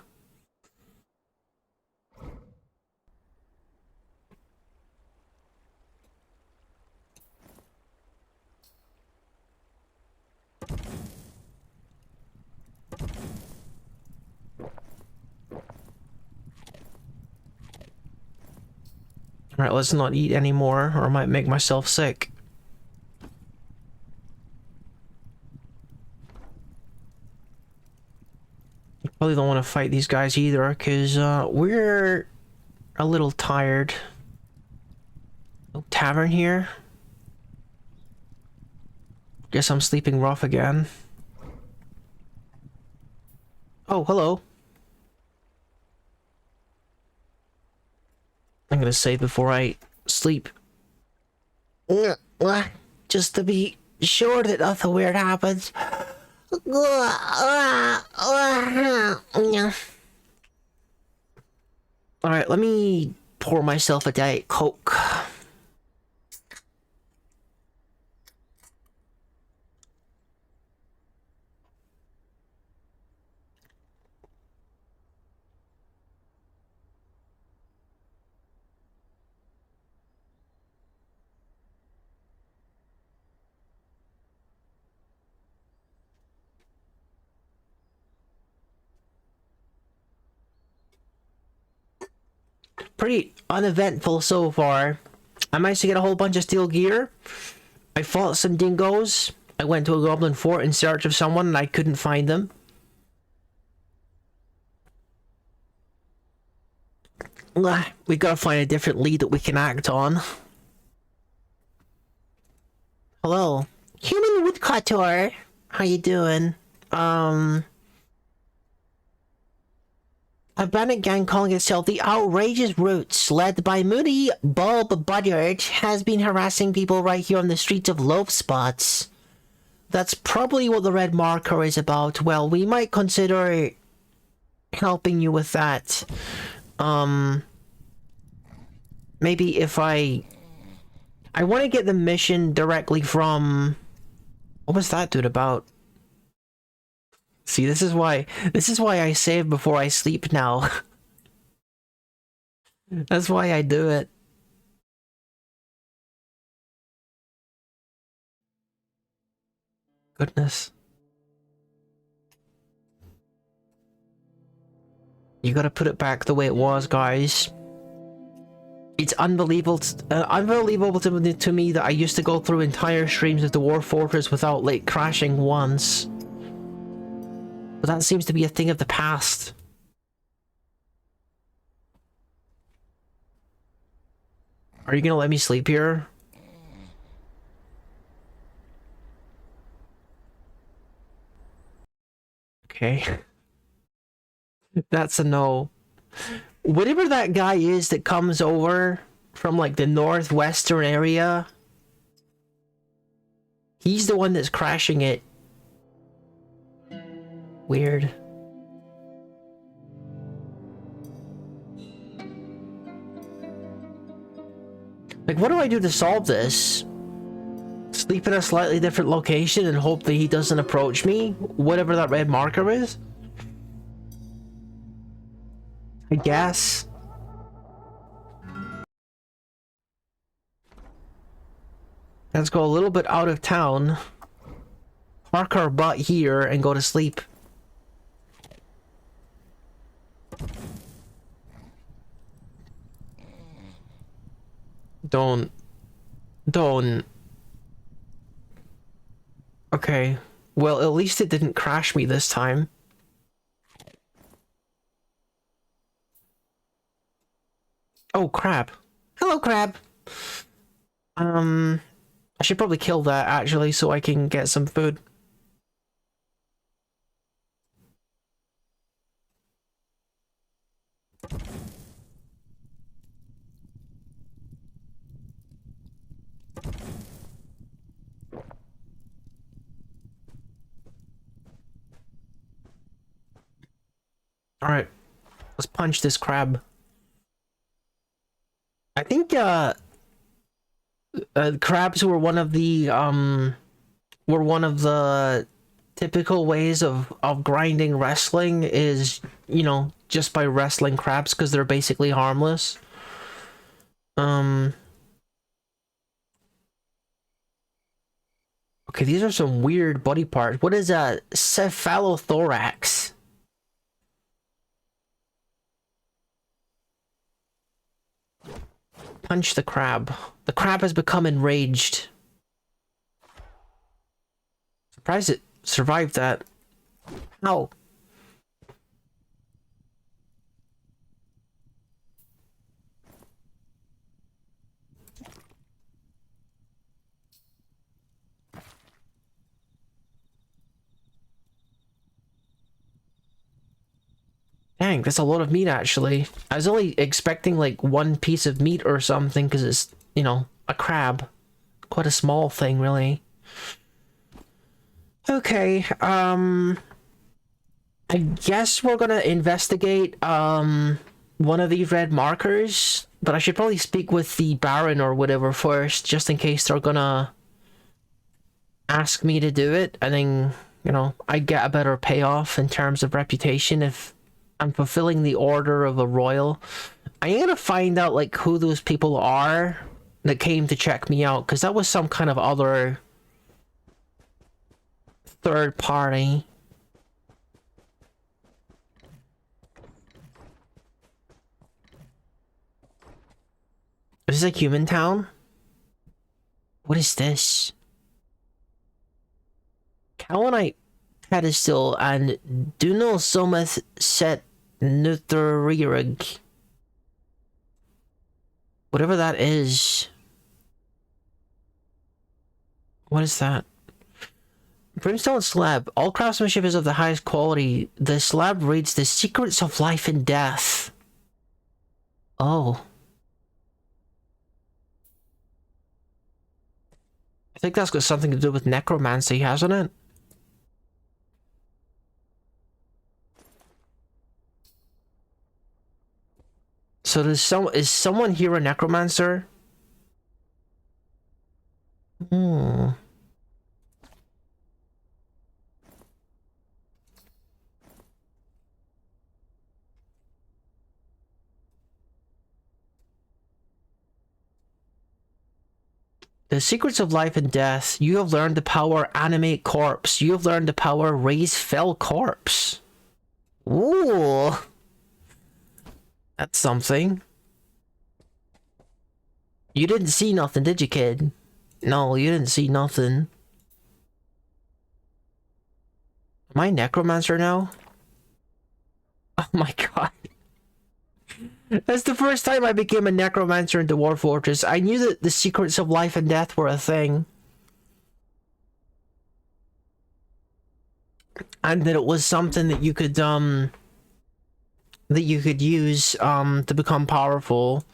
Alright, let's not eat anymore, or I might make myself sick. Probably don't want to fight these guys either, because we're a little tired. No tavern here. Guess I'm sleeping rough again. Oh, hello. I'm gonna save before I sleep. Just to be sure that nothing weird happens. Alright, let me pour myself a Diet Coke. Pretty uneventful so far. I managed to get a whole bunch of steel gear. I fought some dingoes. I went to a goblin fort in search of someone and I couldn't find them. We gotta find a different lead that we can act on. Hello. Human woodcutter. How you doing? A bandit gang calling itself the Outrageous Roots, led by Moody Bulb Buddard, has been harassing people right here on the streets of Loaf Spots. That's probably what the red marker is about. Well, we might consider helping you with that. Maybe if I want to get the mission directly from... What was that dude about? See, this is why I save before I sleep now. That's why I do it. Goodness. You gotta put it back the way it was, guys. It's unbelievable to me that I used to go through entire streams of Dwarf Fortress without, like, crashing once. But that seems to be a thing of the past. Are you gonna let me sleep here? Okay. That's a no. Whatever that guy is that comes over from, like, the northwestern area, he's the one that's crashing it. Weird. Like, what do I do to solve this? Sleep in a slightly different location and hope that he doesn't approach me? Whatever that red marker is? I guess. Let's go a little bit out of town. Park our butt here and go to sleep. Don't. Okay. Well, at least it didn't crash me this time. Oh, crab. Hello, crab. I should probably kill that, actually, so I can get some food. Alright. Let's punch this crab. I think, crabs were one of the typical ways of grinding wrestling is, you know, just by wrestling crabs because they're basically harmless. Okay, these are some weird body parts. What is a cephalothorax? Punch the crab. The crab has become enraged. Surprised it survived that. How? Dang, that's a lot of meat actually. I was only expecting like one piece of meat or something because it's, you know, a crab. Quite a small thing, really. Okay, I guess we're gonna investigate, one of these red markers, but I should probably speak with the Baron or whatever first, just in case they're gonna ask me to do it, and then, you know, I get a better payoff in terms of reputation if I'm fulfilling the order of a royal. I'm gonna find out, like, who those people are that came to check me out, because that was some kind of other third party. Is this a human town? What is this? Kalanite pedestal and Dunal Someth set Nuthuririg. Whatever that is. What is that? Brimstone slab. All craftsmanship is of the highest quality. The slab reads the secrets of life and death. Oh. I think that's got something to do with necromancy, hasn't it? So is someone here a necromancer? Hmm. The secrets of life and death. You have learned the power animate corpse. You have learned the power raise fell corpse. Ooh. That's something. You didn't see nothing, did you, kid? No, you didn't see nothing. Am I a necromancer now? Oh my god. That's the first time I became a necromancer in Dwarf Fortress. I knew that the secrets of life and death were a thing. And that it was something that you could use, to become powerful.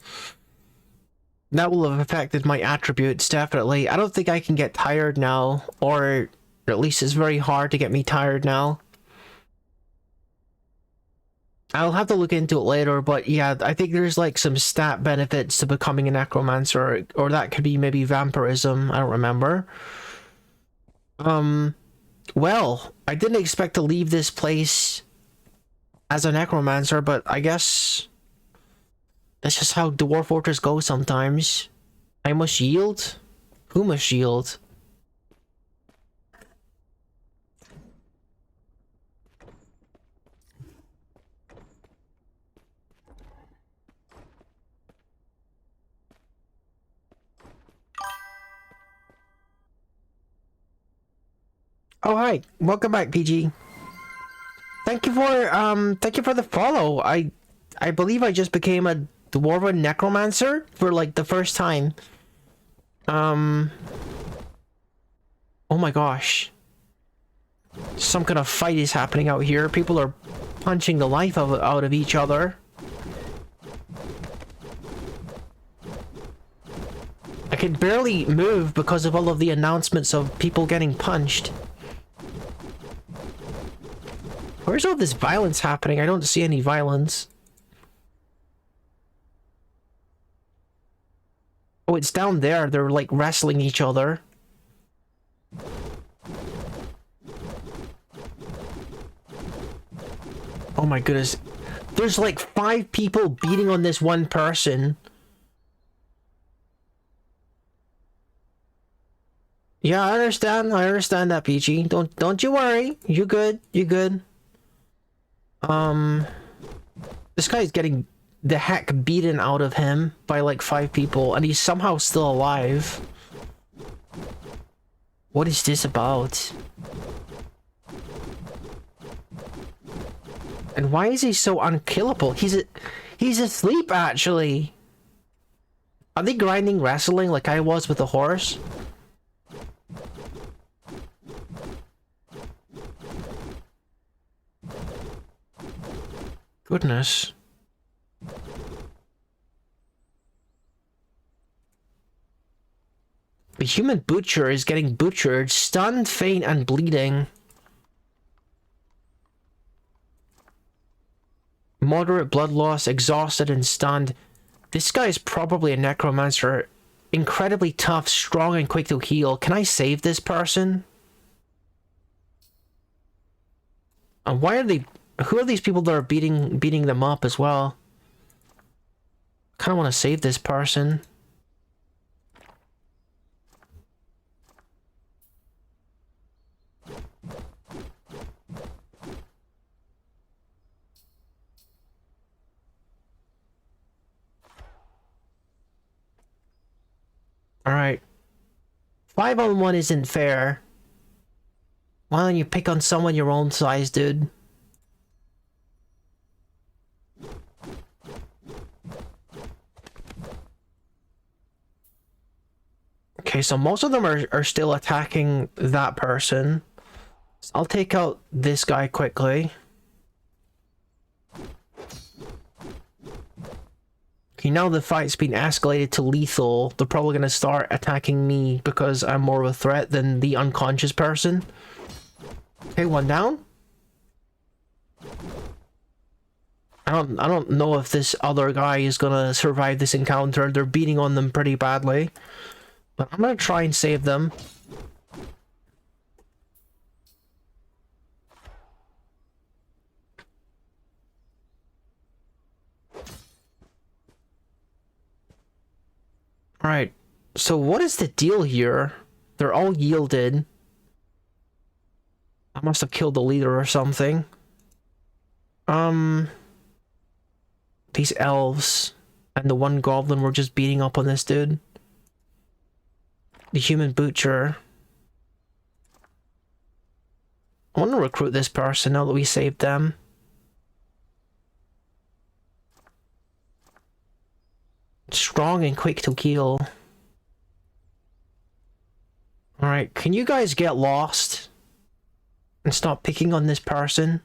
That will have affected my attributes, definitely. I don't think I can get tired now, or at least it's very hard to get me tired now. I'll have to look into it later, but yeah, I think there's like some stat benefits to becoming a necromancer, or that could be maybe vampirism, I don't remember. Well, I didn't expect to leave this place as a necromancer, but I guess that's just how Dwarf Fortress goes sometimes. I must yield? Who must yield? Oh, hi. Welcome back, PG. Thank you for the follow. I believe I just became a Dwarven Necromancer for, like, the first time. Oh my gosh. Some kind of fight is happening out here. People are punching the life out of each other. I can barely move because of all of the announcements of people getting punched. Where's all this violence happening? I don't see any violence. Oh, it's down there. They're like wrestling each other. Oh my goodness. There's like 5 people beating on this one person. Yeah, I understand. I understand that, PG. Don't you worry. You good. You good. This guy's getting the heck beaten out of him by like 5 people, and he's somehow still alive. What is this about? And why is he so unkillable? He's asleep, actually. Are they grinding wrestling like I was with the horse? Goodness. The human butcher is getting butchered, stunned, faint, and bleeding. Moderate blood loss, exhausted and stunned. This guy is probably a necromancer. Incredibly tough, strong, and quick to heal. Can I save this person? And why are they... Who are these people that are beating them up as well? I kind of want to save this person. Alright. 5-on-1 isn't fair. Why don't you pick on someone your own size, dude? Okay, so most of them are still attacking that person. So I'll take out this guy quickly. Okay, now the fight's been escalated to lethal. They're probably gonna start attacking me because I'm more of a threat than the unconscious person. Okay, one down. I don't know if this other guy is gonna survive this encounter. They're beating on them pretty badly. But I'm gonna try and save them. Alright, so what is the deal here? They're all yielded. I must have killed the leader or something. These elves and the one goblin were just beating up on this dude. The human butcher. I want to recruit this person now that we saved them. Strong and quick to kill. Alright, can you guys get lost? And stop picking on this person?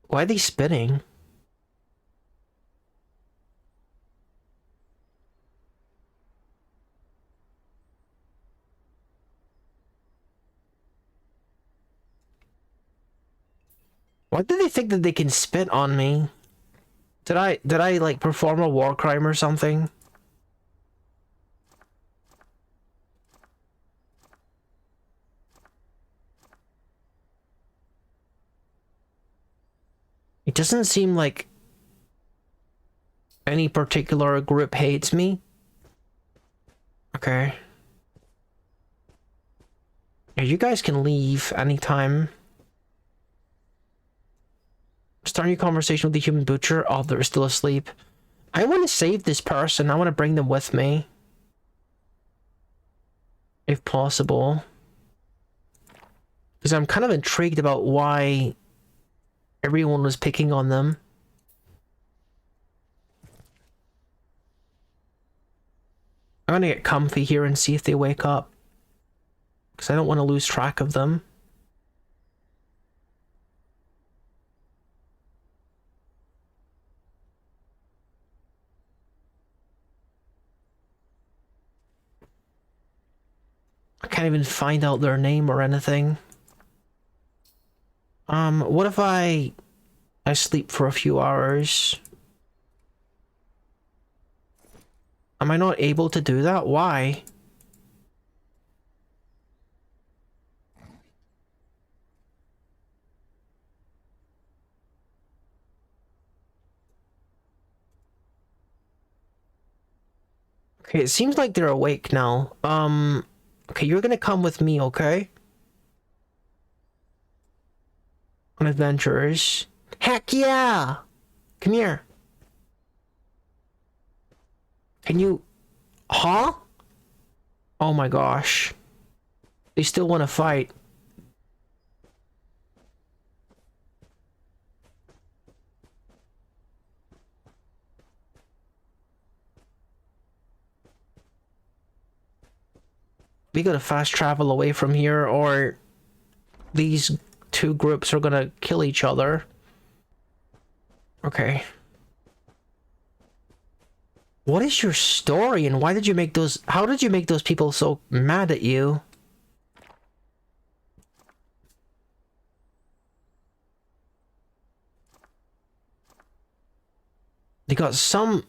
Why are they spinning? Why do they think that they can spit on me? Did I like perform a war crime or something? It doesn't seem like any particular group hates me. Okay. Yeah, you guys can leave anytime. Start a new conversation with the human butcher. Oh, they're still asleep. I want to save this person. I want to bring them with me. If possible. Because I'm kind of intrigued about why everyone was picking on them. I'm gonna get comfy here and see if they wake up. Because I don't want to lose track of them. I can't even find out their name or anything. What if I sleep for a few hours? Am I not able to do that? Why? Okay, it seems like they're awake now. Okay, you're gonna come with me, okay? On adventures. Heck yeah! Come here. Can you... Huh? Oh my gosh. They still want to fight. We gotta fast travel away from here, or these two groups are gonna kill each other. Okay. What is your story, and why did you make those... How did you make those people so mad at you? They got some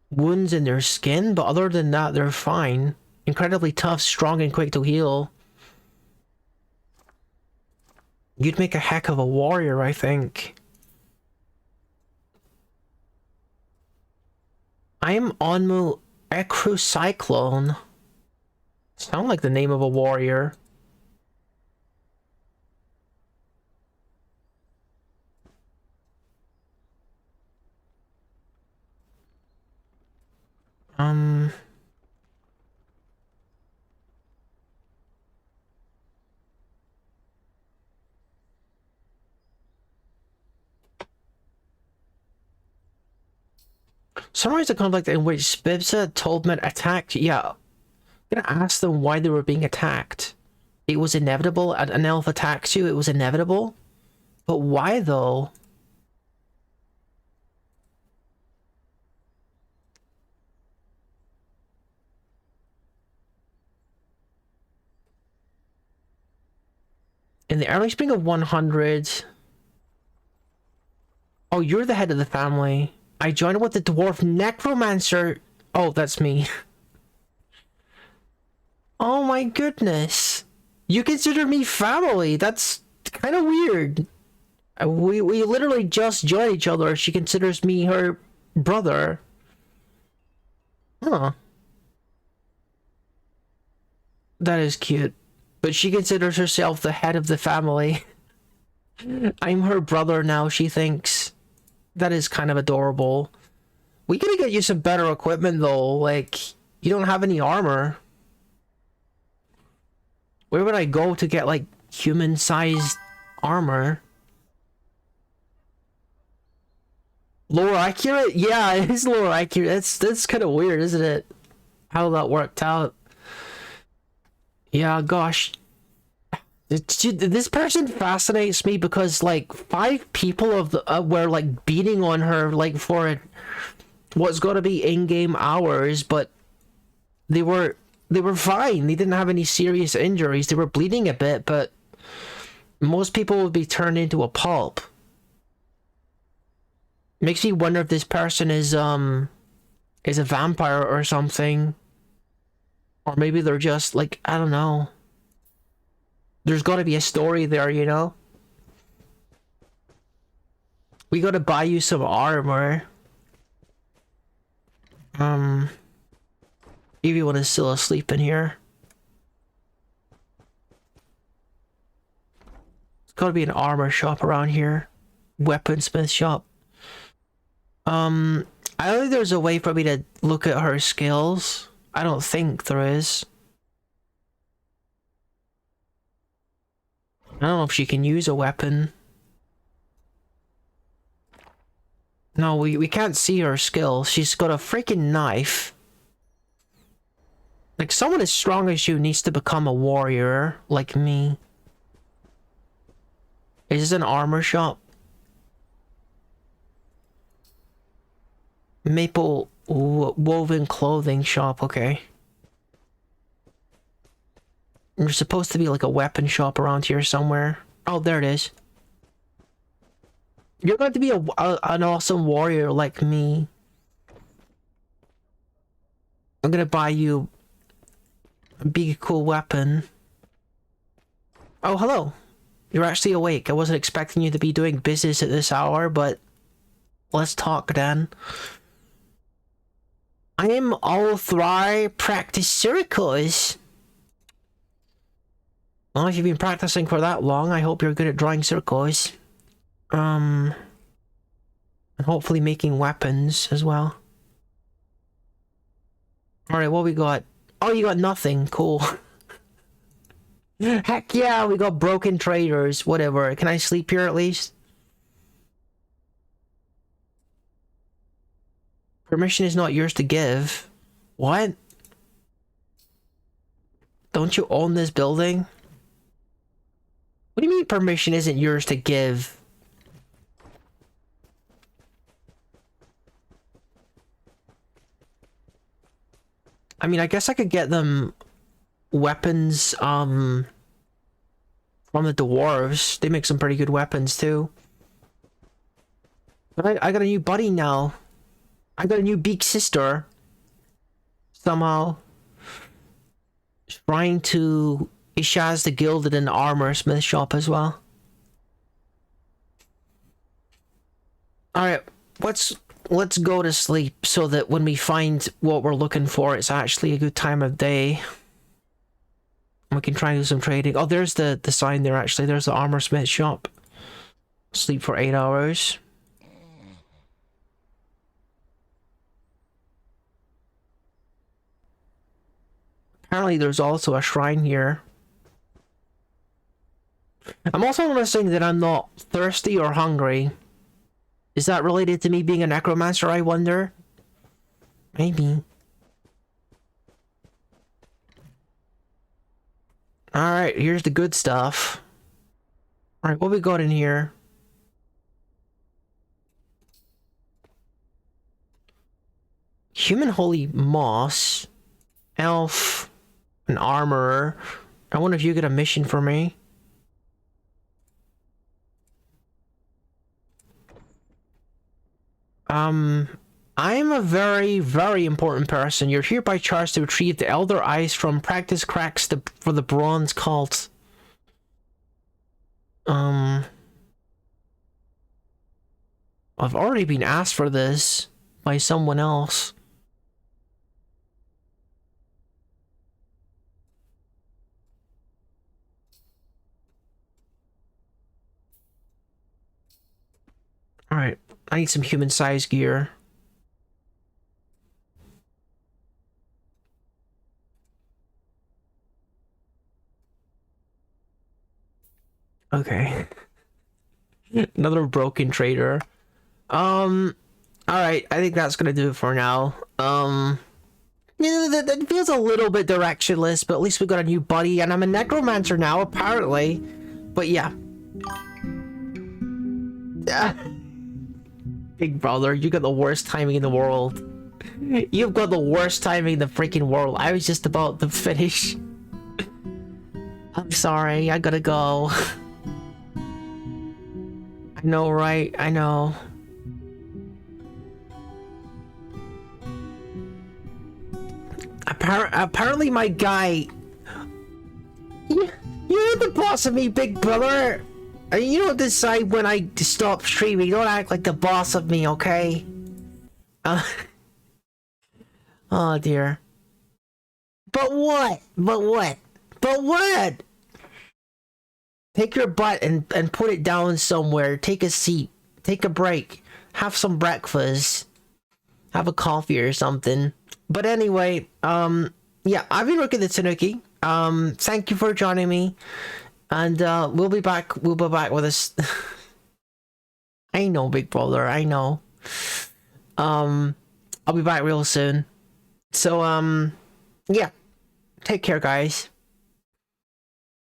wounds in their skin, but other than that, they're fine. Incredibly tough, strong, and quick to heal. You'd make a heck of a warrior, I think. I am Onmu Ekru Cyclone. Sound like the name of a warrior. Summarize the conflict in which Spibsa Toldman attacked. Yeah, I'm gonna ask them why they were being attacked. It was inevitable. An elf attacks you, it was inevitable. But why though? In the early spring of 100... Oh, you're the head of the family. I joined with the dwarf necromancer. Oh, that's me. Oh my goodness. You consider me family. That's kind of weird. We literally just joined each other. She considers me her brother. Huh. That is cute. But she considers herself the head of the family. I'm her brother now, she thinks. That is kind of adorable. We gotta get you some better equipment though. Like, you don't have any armor. Where would I go to get like human-sized armor? Lower accurate? Yeah, it is lower accurate. That's kind of weird, isn't it? How that worked out. Yeah, gosh. This person fascinates me because like 5 people of the were like beating on her like for what's got to be in-game hours, but they were fine. They didn't have any serious injuries. They were bleeding a bit, but most people would be turned into a pulp. Makes me wonder if this person is a vampire or something, or maybe they're just like, I don't know. There's got to be a story there, you know? We gotta buy you some armor. Everyone is still asleep in here. There's gotta be an armor shop around here. Weaponsmith shop. I don't think there's a way for me to look at her skills. I don't think there is. I don't know if she can use a weapon. No, we can't see her skills. She's got a freaking knife. Like, someone as strong as you needs to become a warrior, like me. Is this an armor shop? Maple woven clothing shop, okay. There's supposed to be like a weapon shop around here somewhere. Oh, there it is. You're going to be an awesome warrior like me. I'm gonna buy you a big cool weapon. Oh, hello. You're actually awake. I wasn't expecting you to be doing business at this hour, but let's talk then. I am all try practice circles. Well, if you've been practicing for that long, I hope you're good at drawing circles. And hopefully making weapons as well. Alright, what we got? Oh, you got nothing. Cool. Heck yeah, we got broken traders. Whatever. Can I sleep here at least? Permission is not yours to give. What? Don't you own this building? What do you mean permission isn't yours to give? I mean, I guess I could get them weapons, from the dwarves. They make some pretty good weapons, too. But I got a new buddy now. I got a new big sister. Somehow. Trying to... She has the gilded and armor smith shop as well. Alright, let's go to sleep so that when we find what we're looking for, it's actually a good time of day. We can try and do some trading. Oh, there's the sign there actually. There's the armor smith shop. Sleep for 8 hours. Apparently there's also a shrine here. I'm also noticing that I'm not thirsty or hungry. Is that related to me being a necromancer, I wonder? Maybe. Alright, here's the good stuff. Alright, what we got in here? Human holy moss. Elf. An armorer. I wonder if you get a mission for me. I am a very, very important person. You're hereby charged to retrieve the Elder Eyes from Practice Cracks for the Bronze Cult. I've already been asked for this by someone else. Alright, I need some human-sized gear. Okay. Another broken trader. Alright, I think that's gonna do it for now. Yeah, that feels a little bit directionless, but at least we got a new buddy, and I'm a necromancer now, apparently. But yeah. Big brother, you got the worst timing in the world. You've got the worst timing in the freaking world. I was just about to finish. I'm sorry, I gotta go. I know, right? I know. Apparently my guy... You're the boss of me, big brother! You don't decide when I stop streaming. Don't act like the boss of me, okay? Oh dear. But what? But what? But what? Take your butt and put it down somewhere. Take a seat. Take a break. Have some breakfast. Have a coffee or something. But anyway, yeah, I've been Rookie the Tanuki. Thank you for joining me. And we'll be back with us. I know, big brother, I know. I'll be back real soon. So yeah. Take care, guys.